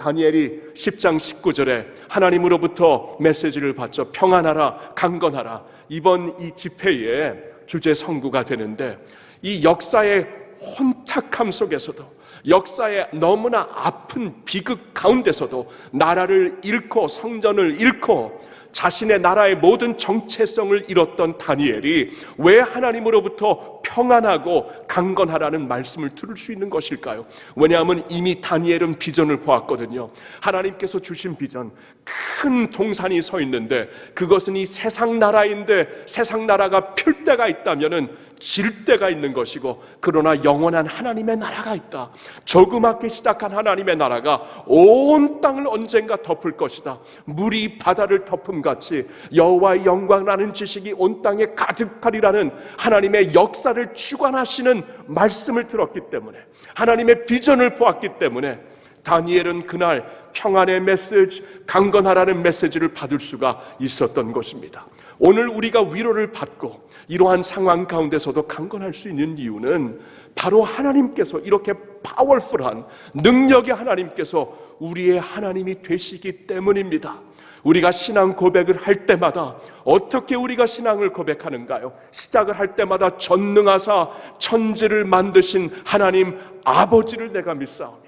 10장 19절에 하나님으로부터 메시지를 받죠. 평안하라, 강건하라. 이번 이 집회의 주제 성구가 되는데, 이 역사의 혼탁함 속에서도, 역사의 너무나 아픈 비극 가운데서도 나라를 잃고 성전을 잃고 자신의 나라의 모든 정체성을 잃었던 다니엘이 왜 하나님으로부터 평안하고 강건하라는 말씀을 들을 수 있는 것일까요? 왜냐하면 이미 다니엘은 비전을 보았거든요. 하나님께서 주신 비전, 큰 동산이 서 있는데 그것은 이 세상 나라인데 세상 나라가 필 때가 있다면은 질 때가 있는 것이고, 그러나 영원한 하나님의 나라가 있다. 조그맣게 시작한 하나님의 나라가 온 땅을 언젠가 덮을 것이다. 물이 바다를 덮음 같이 여호와의 영광이라는 지식이 온 땅에 가득하리라는 하나님의 역사를 주관하시는 말씀을 들었기 때문에, 하나님의 비전을 보았기 때문에 다니엘은 그날 평안의 메시지, 강건하라는 메시지를 받을 수가 있었던 것입니다. 오늘 우리가 위로를 받고 이러한 상황 가운데서도 강건할 수 있는 이유는 바로 하나님께서, 이렇게 파워풀한 능력의 하나님께서 우리의 하나님이 되시기 때문입니다. 우리가 신앙 고백을 할 때마다 어떻게 우리가 신앙을 고백하는가요? 시작을 할 때마다 전능하사 천지를 만드신 하나님 아버지를 내가 믿사오며,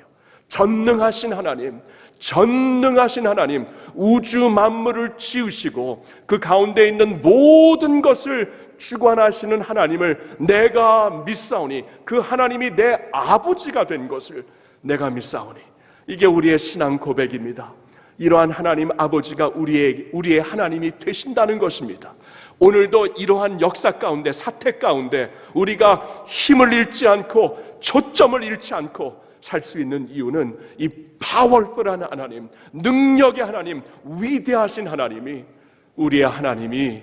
전능하신 하나님, 우주 만물을 지으시고 그 가운데 있는 모든 것을 주관하시는 하나님을 내가 믿사오니, 그 하나님이 내 아버지가 된 것을 내가 믿사오니, 이게 우리의 신앙 고백입니다. 이러한 하나님 아버지가 우리의 하나님이 되신다는 것입니다. 오늘도 이러한 역사 가운데, 사태 가운데 우리가 힘을 잃지 않고 초점을 잃지 않고 살 수 있는 이유는 이 파워풀한 하나님, 능력의 하나님, 위대하신 하나님이 우리의 하나님이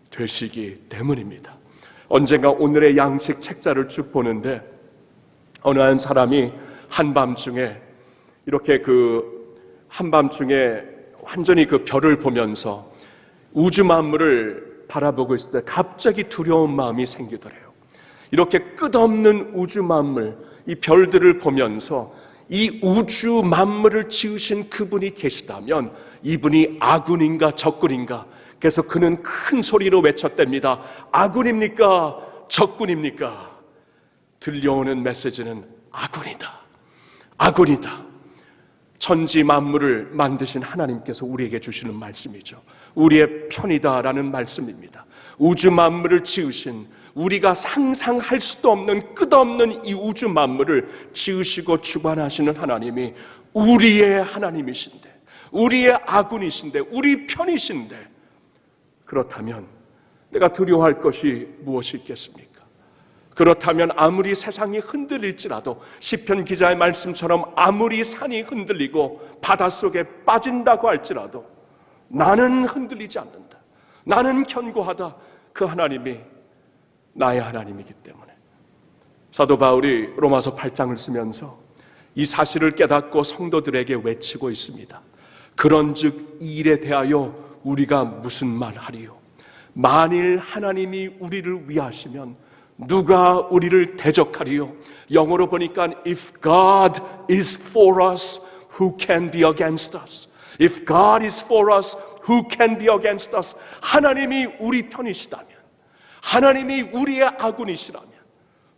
되시기 때문입니다. 언젠가 오늘의 양식 책자를 쭉 보는데 어느 한 사람이 한밤중에 이렇게 한밤중에 완전히 별을 보면서 우주 만물을 바라보고 있을 때 갑자기 두려운 마음이 생기더래요. 이렇게 끝없는 우주 만물, 이 별들을 보면서 이 우주 만물을 지으신 그분이 계시다면 이분이 아군인가 적군인가? 그래서 그는 큰 소리로 외쳤답니다. 아군입니까? 적군입니까? 들려오는 메시지는 아군이다. 아군이다. 천지 만물을 만드신 하나님께서 우리에게 주시는 말씀이죠. 우리의 편이다라는 말씀입니다. 우주 만물을 지으신, 우리가 상상할 수도 없는 끝없는 이 우주 만물을 지으시고 주관하시는 하나님이 우리의 하나님이신데, 우리의 아군이신데, 우리 편이신데, 그렇다면 내가 두려워할 것이 무엇이 있겠습니까? 그렇다면 아무리 세상이 흔들릴지라도 시편 기자의 말씀처럼 아무리 산이 흔들리고 바닷속에 빠진다고 할지라도 나는 흔들리지 않는다. 나는 견고하다. 그 하나님이 나의 하나님이기 때문에. 사도 바울이 로마서 8장을 쓰면서 이 사실을 깨닫고 성도들에게 외치고 있습니다. 그런즉 이 일에 대하여 우리가 무슨 말하리요? 만일 하나님이 우리를 위하시면 누가 우리를 대적하리요? 영어로 보니까 If God is for us, who can be against us? If God is for us, who can be against us? 하나님이 우리 편이시다면, 하나님이 우리의 아군이시라면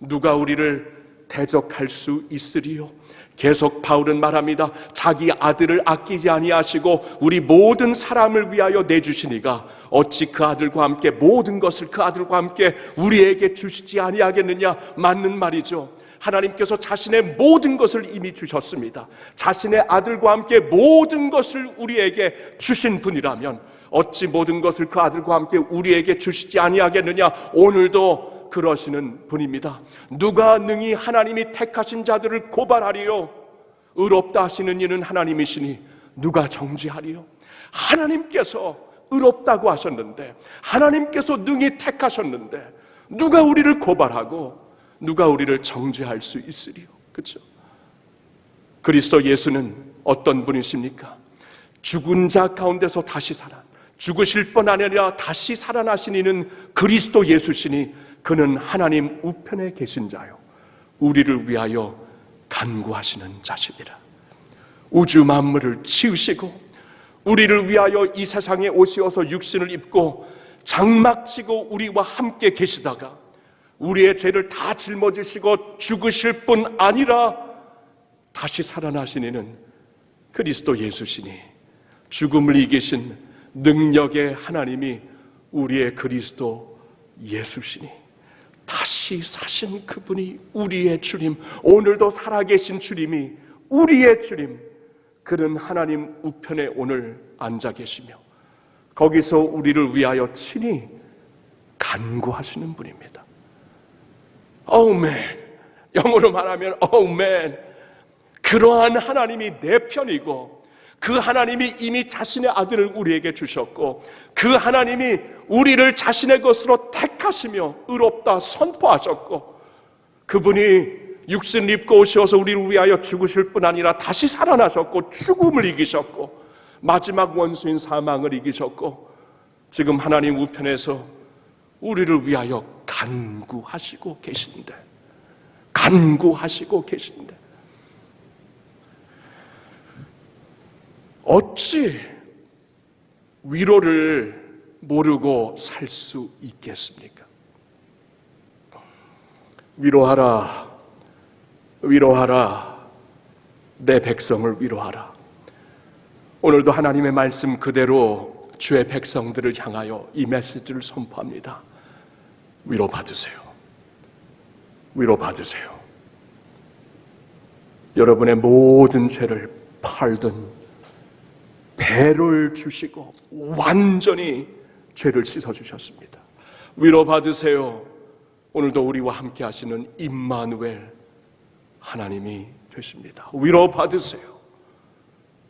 누가 우리를 대적할 수 있으리요? 계속 바울은 말합니다. 자기 아들을 아끼지 아니하시고 우리 모든 사람을 위하여 내주시니가 어찌 그 아들과 함께 모든 것을 그 아들과 함께 우리에게 주시지 아니하겠느냐? 맞는 말이죠. 하나님께서 자신의 모든 것을 이미 주셨습니다. 자신의 아들과 함께 모든 것을 우리에게 주신 분이라면 어찌 모든 것을 그 아들과 함께 우리에게 주시지 아니하겠느냐? 오늘도 그러시는 분입니다. 누가 능히 하나님이 택하신 자들을 고발하리요? 의롭다 하시는 이는 하나님이시니 누가 정죄하리요? 하나님께서 의롭다고 하셨는데, 하나님께서 능히 택하셨는데 누가 우리를 고발하고 누가 우리를 정죄할 수 있으리요? 그렇죠? 그리스도 예수는 어떤 분이십니까? 죽은 자 가운데서 다시 살아, 죽으실 뿐 아니라 다시 살아나신 이는 그리스도 예수시니 그는 하나님 우편에 계신 자요 우리를 위하여 간구하시는 자시니라. 우주 만물을 지으시고 우리를 위하여 이 세상에 오시어서 육신을 입고 장막치고 우리와 함께 계시다가 우리의 죄를 다 짊어지시고 죽으실 뿐 아니라 다시 살아나신 이는 그리스도 예수시니 죽음을 이기신 능력의 하나님이 우리의 그리스도 예수시니 다시 사신 그분이 우리의 주님, 오늘도 살아계신 주님이 우리의 주님, 그는 하나님 우편에 오늘 앉아 계시며 거기서 우리를 위하여 친히 간구하시는 분입니다. 오멘. 영어로 말하면 오멘. 그러한 하나님이 내 편이고 그 하나님이 이미 자신의 아들을 우리에게 주셨고 그 하나님이 우리를 자신의 것으로 택하시며 의롭다 선포하셨고 그분이 육신을 입고 오셔서 우리를 위하여 죽으실 뿐 아니라 다시 살아나셨고 죽음을 이기셨고 마지막 원수인 사망을 이기셨고 지금 하나님 우편에서 우리를 위하여 간구하시고 계신데 어찌 위로를 모르고 살 수 있겠습니까? 위로하라, 위로하라, 내 백성을 위로하라. 오늘도 하나님의 말씀 그대로 주의 백성들을 향하여 이 메시지를 선포합니다. 위로받으세요. 위로받으세요. 여러분의 모든 죄를 팔든 배를 주시고 완전히 죄를 씻어주셨습니다. 위로받으세요. 오늘도 우리와 함께 하시는 임마누엘 하나님이 되십니다. 위로받으세요.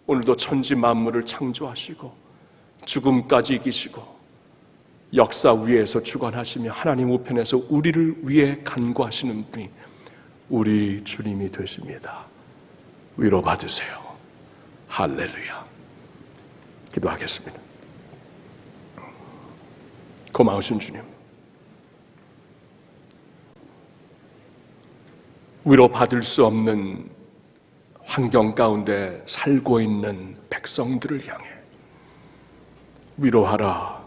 오늘도 천지 만물을 창조하시고 죽음까지 이기시고 역사 위에서 주관하시며 하나님 우편에서 우리를 위해 간구하시는 분이 우리 주님이 되십니다. 위로받으세요. 할렐루야. 기도하겠습니다. 고마우신 주님, 위로받을 수 없는 환경 가운데 살고 있는 백성들을 향해 위로하라,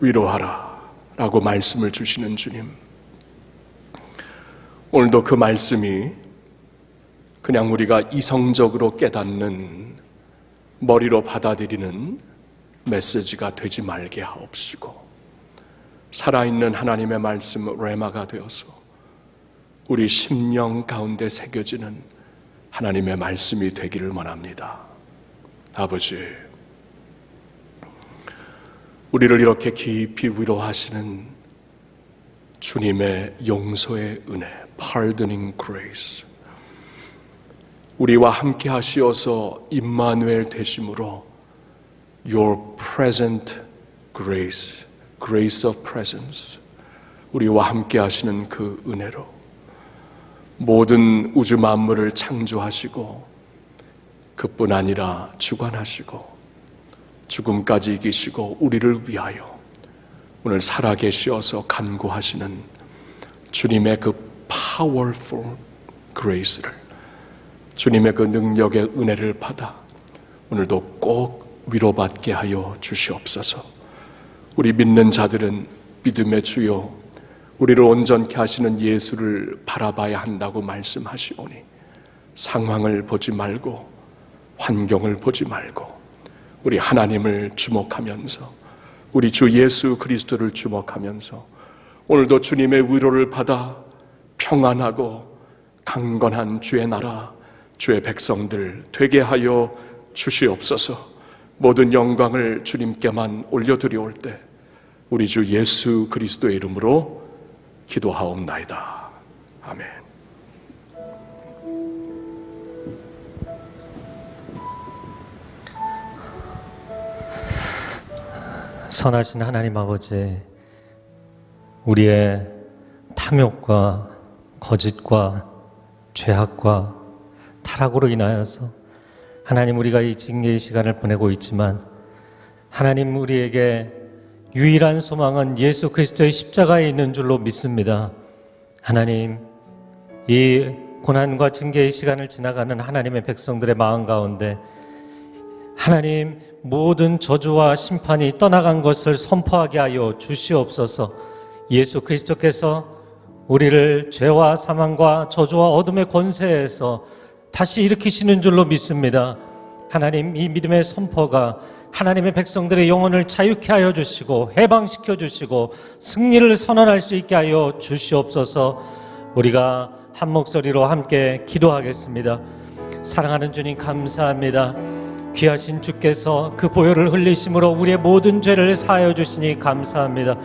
위로하라 라고 말씀을 주시는 주님, 오늘도 그 말씀이 그냥 우리가 이성적으로 깨닫는, 머리로 받아들이는 메시지가 되지 말게 하옵시고 살아있는 하나님의 말씀 레마가 되어서 우리 심령 가운데 새겨지는 하나님의 말씀이 되기를 원합니다. 아버지, 우리를 이렇게 깊이 위로하시는 주님의 용서의 은혜, pardoning grace, 우리와 함께 하시어서 임마누엘 되심으로 Your present grace, grace of presence, 우리와 함께 하시는 그 은혜로 모든 우주 만물을 창조하시고 그뿐 아니라 주관하시고 죽음까지 이기시고 우리를 위하여 오늘 살아계시어서 간구하시는 주님의 그 powerful grace를, 주님의 그 능력의 은혜를 받아 오늘도 꼭 위로받게 하여 주시옵소서. 우리 믿는 자들은 믿음의 주요 우리를 온전케 하시는 예수를 바라봐야 한다고 말씀하시오니 상황을 보지 말고 환경을 보지 말고 우리 하나님을 주목하면서 우리 주 예수 그리스도를 주목하면서 오늘도 주님의 위로를 받아 평안하고 강건한 주의 나라, 주의 백성들 되게 하여 주시옵소서. 모든 영광을 주님께만 올려드려올 때 우리 주 예수 그리스도의 이름으로 기도하옵나이다. 아멘. 선하신 하나님 아버지, 우리의 탐욕과 거짓과 죄악과 타락으로 인하여서 하나님, 우리가 이 징계의 시간을 보내고 있지만 하나님, 우리에게 유일한 소망은 예수 그리스도의 십자가에 있는 줄로 믿습니다. 하나님, 이 고난과 징계의 시간을 지나가는 하나님의 백성들의 마음 가운데 하나님, 모든 저주와 심판이 떠나간 것을 선포하게 하여 주시옵소서. 예수 그리스도께서 우리를 죄와 사망과 저주와 어둠의 권세에서 다시 일으키시는 줄로 믿습니다. 하나님, 이 믿음의 선포가 하나님의 백성들의 영혼을 자유케 하여 주시고 해방시켜 주시고 승리를 선언할 수 있게 하여 주시옵소서. 우리가 한 목소리로 함께 기도하겠습니다. 사랑하는 주님, 감사합니다. 귀하신 주께서 그 보혈을 흘리심으로 우리의 모든 죄를 사하여 주시니 감사합니다.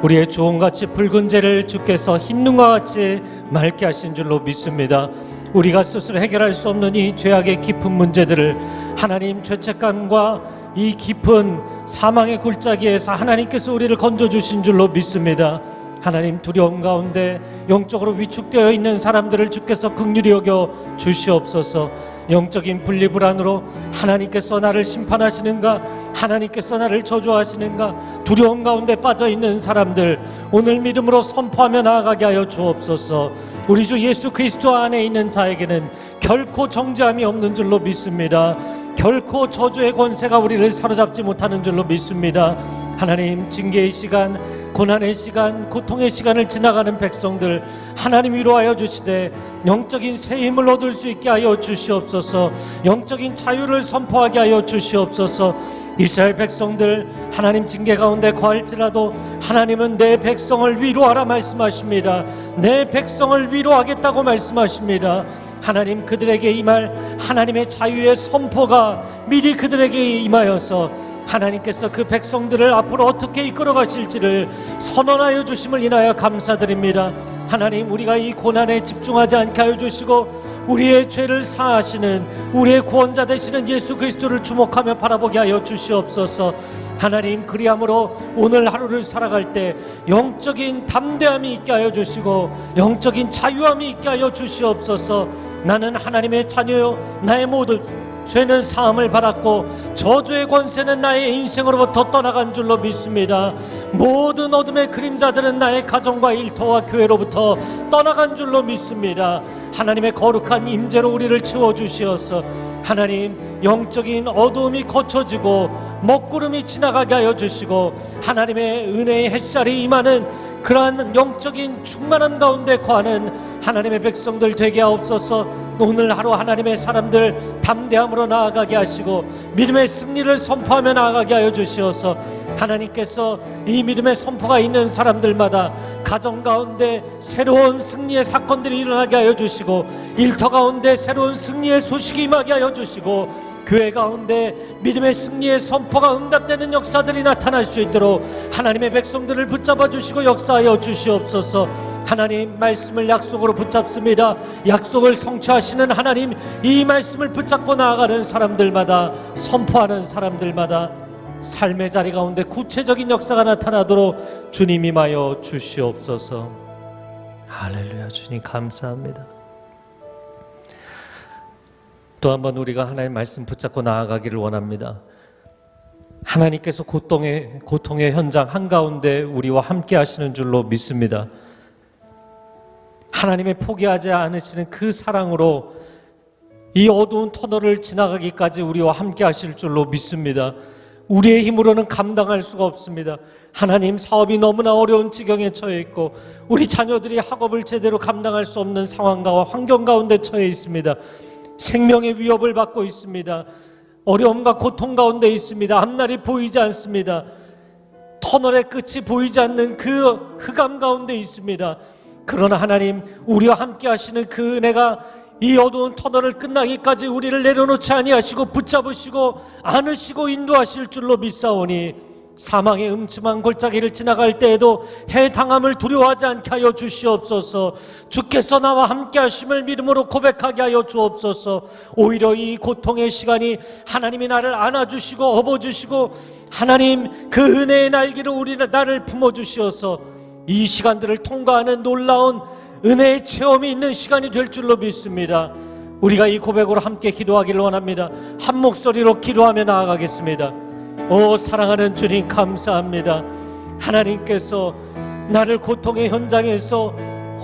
우리의 주홍같이 붉은 죄를 주께서 흰 눈과 같이 맑게 하신 줄로 믿습니다. 우리가 스스로 해결할 수 없는 이 죄악의 깊은 문제들을 하나님, 죄책감과 이 깊은 사망의 골짜기에서 하나님께서 우리를 건져주신 줄로 믿습니다. 하나님, 두려움 가운데 영적으로 위축되어 있는 사람들을 주께서 긍휼히 여겨 주시옵소서. 영적인 분리불안으로 하나님께서 나를 심판하시는가, 하나님께서 나를 저주하시는가, 두려움 가운데 빠져있는 사람들 오늘 믿음으로 선포하며 나아가게 하여 주옵소서. 우리 주 예수 그리스도 안에 있는 자에게는 결코 정죄함이 없는 줄로 믿습니다. 결코 저주의 권세가 우리를 사로잡지 못하는 줄로 믿습니다. 하나님, 징계의 시간, 고난의 시간, 고통의 시간을 지나가는 백성들 하나님 위로하여 주시되 영적인 새 힘을 얻을 수 있게 하여 주시옵소서. 영적인 자유를 선포하게 하여 주시옵소서. 이스라엘 백성들 하나님 징계 가운데 거할지라도 하나님은 내 백성을 위로하라 말씀하십니다. 내 백성을 위로하겠다고 말씀하십니다. 하나님, 그들에게 임할 하나님의 자유의 선포가 미리 그들에게 임하여서 하나님께서 그 백성들을 앞으로 어떻게 이끌어 가실지를 선언하여 주심을 인하여 감사드립니다. 하나님, 우리가 이 고난에 집중하지 않게 하여 주시고 우리의 죄를 사하시는 우리의 구원자 되시는 예수 그리스도를 주목하며 바라보게 하여 주시옵소서. 하나님, 그리함으로 오늘 하루를 살아갈 때 영적인 담대함이 있게 하여 주시고 영적인 자유함이 있게 하여 주시옵소서. 나는 하나님의 자녀요, 나의 모든 죄는 사함을 받았고 저주의 권세는 나의 인생으로부터 떠나간 줄로 믿습니다. 모든 어둠의 그림자들은 나의 가정과 일터와 교회로부터 떠나간 줄로 믿습니다. 하나님의 거룩한 임재로 우리를 채워주시어서 하나님, 영적인 어두움이 거쳐지고 먹구름이 지나가게 하여 주시고 하나님의 은혜의 햇살이 임하는 그러한 영적인 충만함 가운데 거하는 하나님의 백성들 되게 하옵소서. 오늘 하루 하나님의 사람들 담대함으로 나아가게 하시고 믿음의 승리를 선포하며 나아가게 하여 주시어서 하나님께서 이 믿음의 선포가 있는 사람들마다 가정 가운데 새로운 승리의 사건들이 일어나게 하여 주시고 일터 가운데 새로운 승리의 소식이 임하게 하여 주시고 교회 가운데 믿음의 승리의 선포가 응답되는 역사들이 나타날 수 있도록 하나님의 백성들을 붙잡아 주시고 역사하여 주시옵소서. 하나님, 말씀을 약속으로 붙잡습니다. 약속을 성취하시는 하나님, 이 말씀을 붙잡고 나아가는 사람들마다, 선포하는 사람들마다 삶의 자리 가운데 구체적인 역사가 나타나도록 주님 임하여 주시옵소서. 할렐루야. 주님 감사합니다. 또 한 번 우리가 하나님의 말씀 붙잡고 나아가기를 원합니다. 하나님께서 고통의 현장 한가운데 우리와 함께 하시는 줄로 믿습니다. 하나님의 포기하지 않으시는 그 사랑으로 이 어두운 터널을 지나가기까지 우리와 함께 하실 줄로 믿습니다. 우리의 힘으로는 감당할 수가 없습니다. 하나님, 사업이 너무나 어려운 지경에 처해 있고 우리 자녀들이 학업을 제대로 감당할 수 없는 상황과 환경 가운데 처해 있습니다. 생명의 위협을 받고 있습니다. 어려움과 고통 가운데 있습니다. 앞날이 보이지 않습니다. 터널의 끝이 보이지 않는 그 흑암 가운데 있습니다. 그러나 하나님, 우리와 함께 하시는 그 은혜가 이 어두운 터널을 끝나기까지 우리를 내려놓지 아니하시고 붙잡으시고 안으시고 인도하실 줄로 믿사오니 사망의 음침한 골짜기를 지나갈 때에도 해당함을 두려워하지 않게 하여 주시옵소서. 주께서 나와 함께 하심을 믿음으로 고백하게 하여 주옵소서. 오히려 이 고통의 시간이 하나님이 나를 안아주시고 업어주시고 하나님 그 은혜의 날개로 나를 품어주시어서 이 시간들을 통과하는 놀라운 은혜의 체험이 있는 시간이 될 줄로 믿습니다. 우리가 이 고백으로 함께 기도하기를 원합니다. 한 목소리로 기도하며 나아가겠습니다. 오 사랑하는 주님, 감사합니다. 하나님께서 나를 고통의 현장에서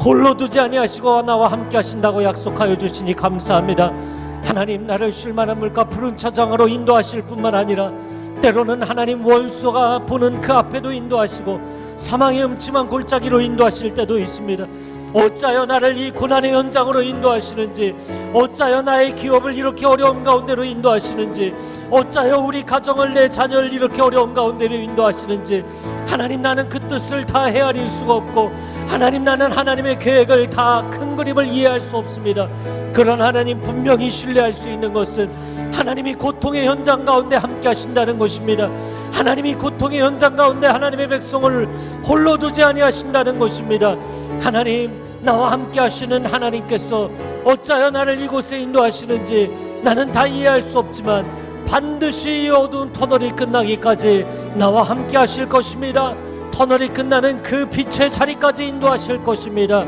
홀로 두지 아니하시고 나와 함께 하신다고 약속하여 주시니 감사합니다. 하나님, 나를 쉴만한 물가 푸른 차장으로 인도하실 뿐만 아니라 때로는 하나님 원수가 보는 그 앞에도 인도하시고 사망의 음침한 골짜기로 인도하실 때도 있습니다. 어찌하여 나를 이 고난의 현장으로 인도하시는지, 어찌하여 나의 기업을 이렇게 어려움 가운데로 인도하시는지, 어찌하여 우리 가정을, 내 자녀를 이렇게 어려움 가운데로 인도하시는지, 하나님, 나는 그 뜻을 다 헤아릴 수가 없고 하나님, 나는 하나님의 계획을 다 큰 그림을 이해할 수 없습니다. 그러나 하나님, 분명히 신뢰할 수 있는 것은 하나님이 고통의 현장 가운데 함께 하신다는 것입니다. 하나님이 고통의 현장 가운데 하나님의 백성을 홀로 두지 아니하신다는 것입니다. 하나님, 나와 함께 하시는 하나님께서 어찌하여 나를 이곳에 인도하시는지 나는 다 이해할 수 없지만 반드시 이 어두운 터널이 끝나기까지 나와 함께 하실 것입니다. 터널이 끝나는 그 빛의 자리까지 인도하실 것입니다.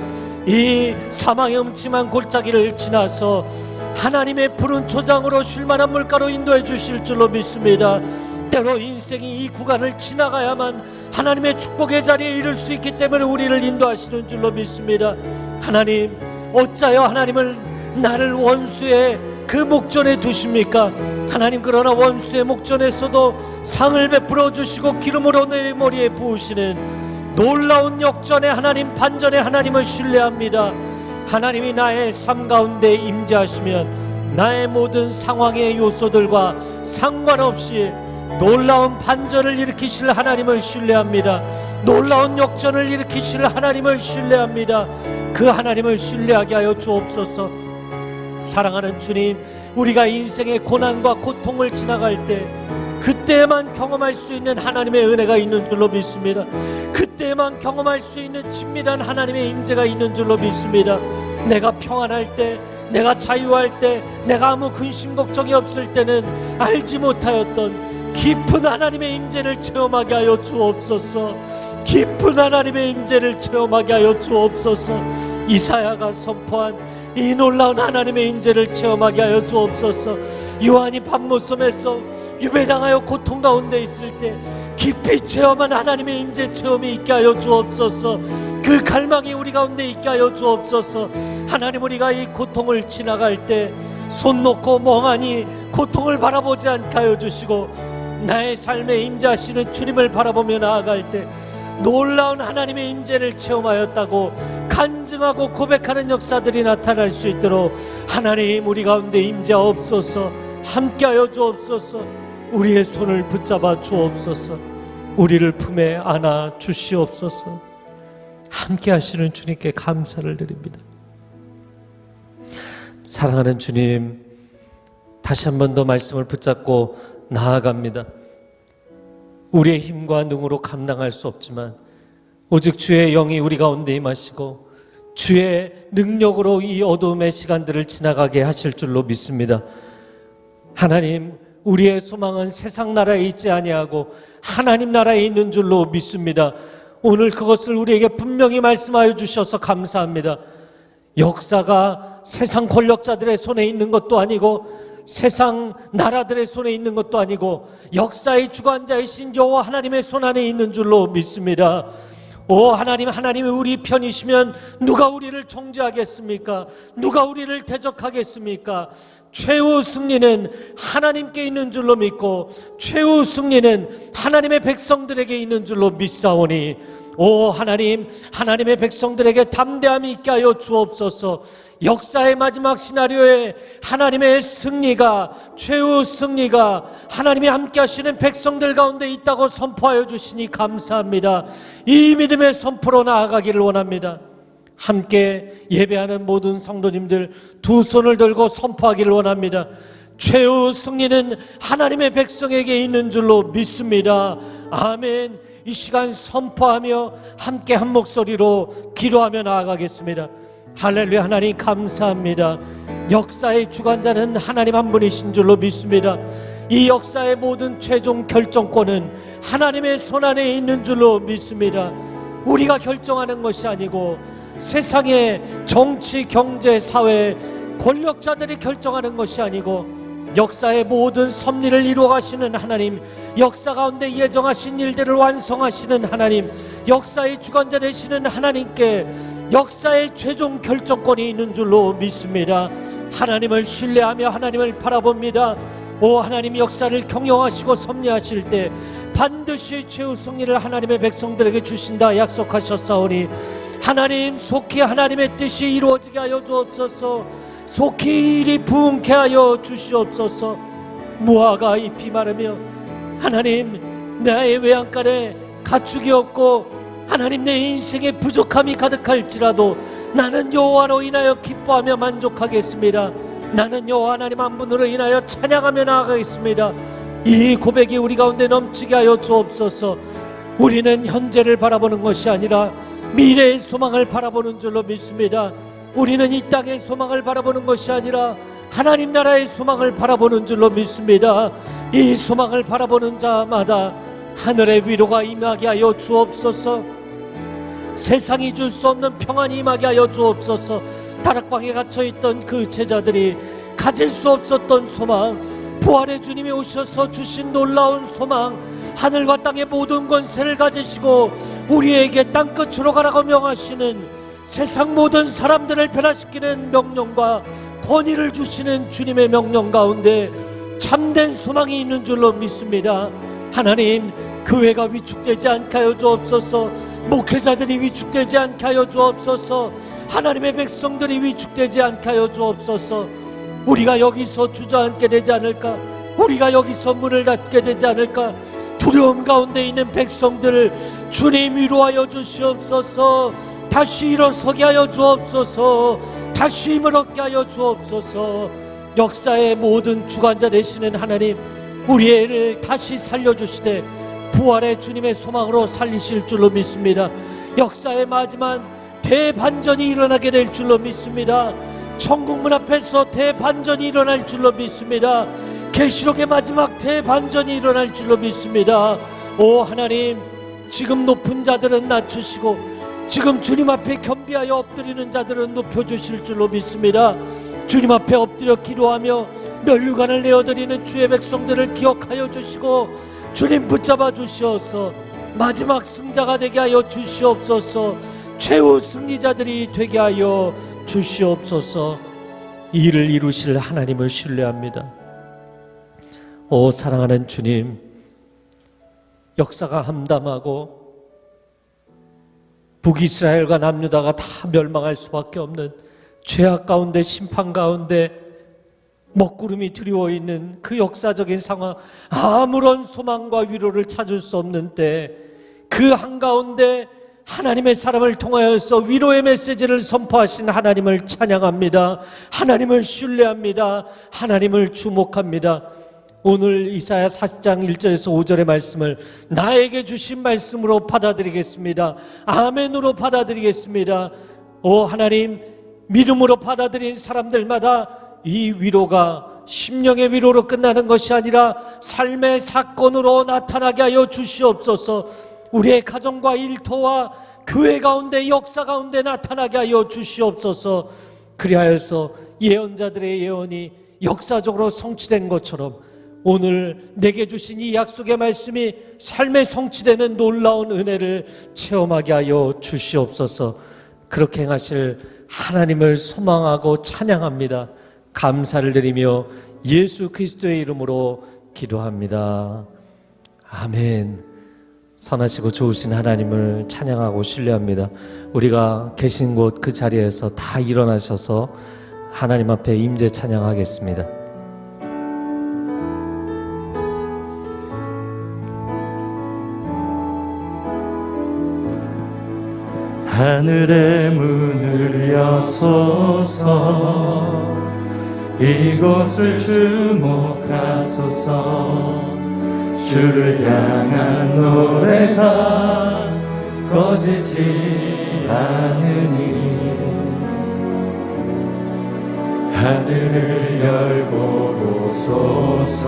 이 사망의 음침한 골짜기를 지나서 하나님의 푸른 초장으로 쉴만한 물가로 인도해 주실 줄로 믿습니다. 때로 인생이 이 구간을 지나가야만 하나님의 축복의 자리에 이를 수 있기 때문에 우리를 인도하시는 줄로 믿습니다. 하나님, 어찌하여 하나님을 나를 원수의 그 목전에 두십니까? 하나님, 그러나 원수의 목전에서도 상을 베풀어 주시고 기름으로 내 머리에 부으시는 놀라운 역전의 하나님, 반전의 하나님을 신뢰합니다. 하나님이 나의 삶 가운데 임재하시면 나의 모든 상황의 요소들과 상관없이 놀라운 반전을 일으키실 하나님을 신뢰합니다. 놀라운 역전을 일으키실 하나님을 신뢰합니다. 그 하나님을 신뢰하게 하여 주옵소서. 사랑하는 주님, 우리가 인생의 고난과 고통을 지나갈 때 그때만 경험할 수 있는 하나님의 은혜가 있는 줄로 믿습니다. 그때만 경험할 수 있는 친밀한 하나님의 임재가 있는 줄로 믿습니다. 내가 평안할 때, 내가 자유할 때, 내가 아무 근심 걱정이 없을 때는 알지 못하였던 깊은 하나님의 임재를 체험하게 하여 주옵소서. 깊은 하나님의 임재를 체험하게 하여 주옵소서. 이사야가 선포한 이 놀라운 하나님의 임재를 체험하게 하여 주옵소서. 요한이 밤모섬에서 유배당하여 고통 가운데 있을 때 깊이 체험한 하나님의 임재 체험이 있게 하여 주옵소서. 그 갈망이 우리 가운데 있게 하여 주옵소서. 하나님, 우리가 이 고통을 지나갈 때 손 놓고 멍하니 고통을 바라보지 않게 하여 주시고, 나의 삶에 임재하시는 주님을 바라보며 나아갈 때 놀라운 하나님의 임재를 체험하였다고 간증하고 고백하는 역사들이 나타날 수 있도록 하나님, 우리 가운데 임재하옵소서. 함께하여 주옵소서. 우리의 손을 붙잡아 주옵소서. 우리를 품에 안아 주시옵소서. 함께하시는 주님께 감사를 드립니다. 사랑하는 주님, 다시 한 번 더 말씀을 붙잡고 나아갑니다. 우리의 힘과 능으로 감당할 수 없지만 오직 주의 영이 우리 가운데 임하시고 주의 능력으로 이 어두움의 시간들을 지나가게 하실 줄로 믿습니다. 하나님, 우리의 소망은 세상 나라에 있지 아니하고 하나님 나라에 있는 줄로 믿습니다. 오늘 그것을 우리에게 분명히 말씀하여 주셔서 감사합니다. 역사가 세상 권력자들의 손에 있는 것도 아니고 세상 나라들의 손에 있는 것도 아니고 역사의 주관자이신 여호와 하나님의 손 안에 있는 줄로 믿습니다. 오 하나님, 하나님이 우리 편이시면 누가 우리를 정죄하겠습니까? 누가 우리를 대적하겠습니까? 최후 승리는 하나님께 있는 줄로 믿고 최후 승리는 하나님의 백성들에게 있는 줄로 믿사오니, 오 하나님, 하나님의 백성들에게 담대함이 있게 하여 주옵소서. 역사의 마지막 시나리오에 하나님의 승리가, 최후 승리가 하나님이 함께 하시는 백성들 가운데 있다고 선포하여 주시니 감사합니다. 이 믿음의 선포로 나아가기를 원합니다. 함께 예배하는 모든 성도님들 두 손을 들고 선포하기를 원합니다. 최후 승리는 하나님의 백성에게 있는 줄로 믿습니다. 아멘. 이 시간 선포하며 함께 한 목소리로 기도하며 나아가겠습니다. 할렐루야. 하나님 감사합니다. 역사의 주관자는 하나님 한 분이신 줄로 믿습니다. 이 역사의 모든 최종 결정권은 하나님의 손 안에 있는 줄로 믿습니다. 우리가 결정하는 것이 아니고 세상의 정치, 경제, 사회 권력자들이 결정하는 것이 아니고 역사의 모든 섭리를 이루어가시는 하나님, 역사 가운데 예정하신 일들을 완성하시는 하나님, 역사의 주관자 되시는 하나님께 역사의 최종 결정권이 있는 줄로 믿습니다. 하나님을 신뢰하며 하나님을 바라봅니다. 오 하나님, 역사를 경영하시고 섭리하실 때 반드시 최후 승리를 하나님의 백성들에게 주신다 약속하셨사오니, 하나님 속히 하나님의 뜻이 이루어지게 하여 주옵소서. 속히 일이 부응케 하여 주시옵소서. 무화과 잎이 마르며 하나님, 나의 외양간에 가축이 없고 하나님 내 인생에 부족함이 가득할지라도 나는 여호와로 인하여 기뻐하며 만족하겠습니다. 나는 여호와 하나님 한 분으로 인하여 찬양하며 나아가겠습니다. 이 고백이 우리 가운데 넘치게 하여 주옵소서. 우리는 현재를 바라보는 것이 아니라 미래의 소망을 바라보는 줄로 믿습니다. 우리는 이 땅의 소망을 바라보는 것이 아니라 하나님 나라의 소망을 바라보는 줄로 믿습니다. 이 소망을 바라보는 자마다 하늘의 위로가 임하게 하여 주옵소서. 세상이 줄 수 없는 평안이 임하게 하여 주옵소서. 다락방에 갇혀있던 그 제자들이 가질 수 없었던 소망, 부활의 주님이 오셔서 주신 놀라운 소망, 하늘과 땅의 모든 권세를 가지시고 우리에게 땅끝으로 가라고 명하시는, 세상 모든 사람들을 변화시키는 명령과 권위를 주시는 주님의 명령 가운데 참된 소망이 있는 줄로 믿습니다. 하나님, 교회가 위축되지 않게 하여 주옵소서. 목회자들이 위축되지 않게 하여 주옵소서. 하나님의 백성들이 위축되지 않게 하여 주옵소서. 우리가 여기서 주저앉게 되지 않을까? 우리가 여기서 문을 닫게 되지 않을까? 두려움 가운데 있는 백성들을 주님 위로하여 주시옵소서. 다시 일어서게 하여 주옵소서. 다시 힘을 얻게 하여 주옵소서. 역사의 모든 주관자 되시는 하나님, 우리의 애를 다시 살려주시되 부활의 주님의 소망으로 살리실 줄로 믿습니다. 역사의 마지막 대반전이 일어나게 될 줄로 믿습니다. 천국문 앞에서 대반전이 일어날 줄로 믿습니다. 계시록의 마지막 대반전이 일어날 줄로 믿습니다. 오 하나님, 지금 높은 자들은 낮추시고 지금 주님 앞에 겸비하여 엎드리는 자들은 높여주실 줄로 믿습니다. 주님 앞에 엎드려 기도하며 면류관을 내어드리는 주의 백성들을 기억하여 주시고 주님 붙잡아 주시옵소서. 마지막 승자가 되게 하여 주시옵소서. 최후 승리자들이 되게 하여 주시옵소서. 이 일을 이루실 하나님을 신뢰합니다. 오 사랑하는 주님, 역사가 함담하고 북이스라엘과 남유다가 다 멸망할 수밖에 없는 죄악 가운데 심판 가운데 먹구름이 드리워 있는 그 역사적인 상황, 아무런 소망과 위로를 찾을 수 없는 때 그 한가운데 하나님의 사람을 통하여서 위로의 메시지를 선포하신 하나님을 찬양합니다. 하나님을 신뢰합니다. 하나님을 주목합니다. 오늘 이사야 40장 1절에서 5절의 말씀을 나에게 주신 말씀으로 받아들이겠습니다. 아멘으로 받아들이겠습니다. 오 하나님, 믿음으로 받아들인 사람들마다 이 위로가 심령의 위로로 끝나는 것이 아니라 삶의 사건으로 나타나게 하여 주시옵소서. 우리의 가정과 일터와 교회 가운데 역사 가운데 나타나게 하여 주시옵소서. 그리하여서 예언자들의 예언이 역사적으로 성취된 것처럼 오늘 내게 주신 이 약속의 말씀이 삶에 성취되는 놀라운 은혜를 체험하게 하여 주시옵소서. 그렇게 행하실 하나님을 소망하고 찬양합니다. 감사를 드리며 예수 그리스도의 이름으로 기도합니다. 아멘. 선하시고 좋으신 하나님을 찬양하고 신뢰합니다. 우리가 계신 곳 그 자리에서 다 일어나셔서 하나님 앞에 임재 찬양하겠습니다. 하늘의 문을 여소서, 이곳을 주목하소서. 주를 향한 노래가 꺼지지 않으니 하늘을 열고 오소서.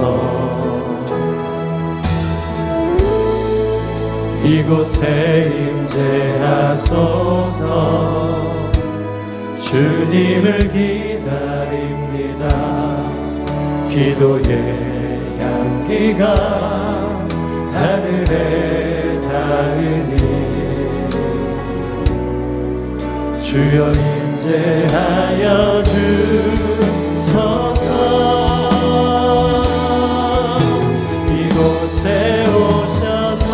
이곳에 임재하소서. 주님을 기다립니다. 기도의 향기가 하늘에 닿으니 주여 임재하여 주소서. 이곳에 오셔서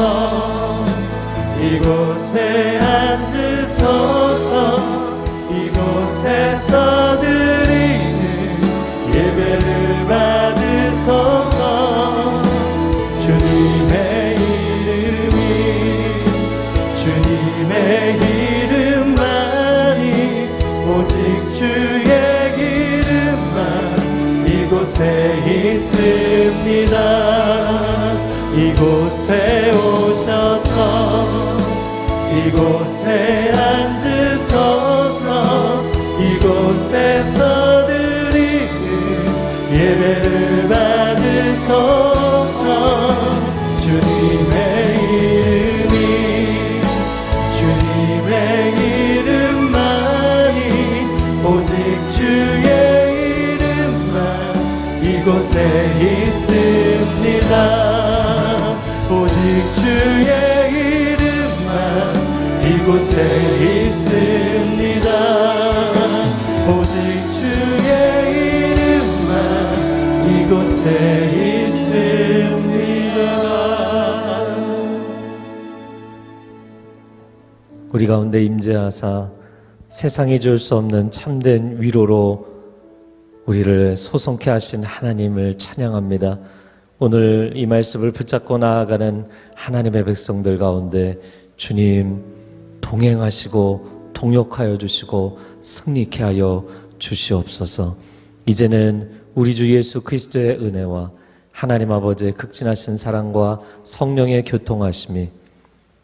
이곳에 앉으소서. 이곳에서 드리는 예배를 받으소서. 주님의 이름이 주님의 이름만이 오직 주의 이름만 이곳에 있습니다. 이곳에 오셔서 이곳에 앉으소서. 이곳에서 드리는 예배를 받으소서. 주님의 이름이 주님의 이름만이 오직 주의 이름만 이곳에 있습니다. 오직 주의 이름만 이곳에 있습니다. 오직 주의 이름만 이곳에 있습니다. 우리 가운데 임재하사 세상이 줄 수 없는 참된 위로로 우리를 소송케 하신 하나님을 찬양합니다. 오늘 이 말씀을 붙잡고 나아가는 하나님의 백성들 가운데 주님 동행하시고 동역하여 주시고 승리케 하여 주시옵소서. 이제는 우리 주 예수 그리스도의 은혜와 하나님 아버지의 극진하신 사랑과 성령의 교통하심이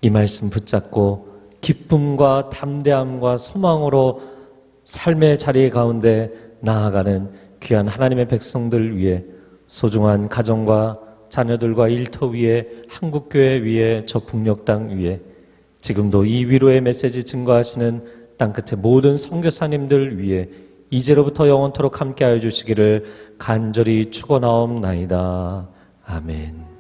이 말씀 붙잡고 기쁨과 담대함과 소망으로 삶의 자리 가운데 나아가는 귀한 하나님의 백성들 위해, 소중한 가정과 자녀들과 일터 위에, 한국교회 위에, 저 북녘 땅 위에, 지금도 이 위로의 메시지 증거하시는 땅끝의 모든 선교사님들 위해 이제로부터 영원토록 함께하여 주시기를 간절히 축원하옵나이다. 아멘.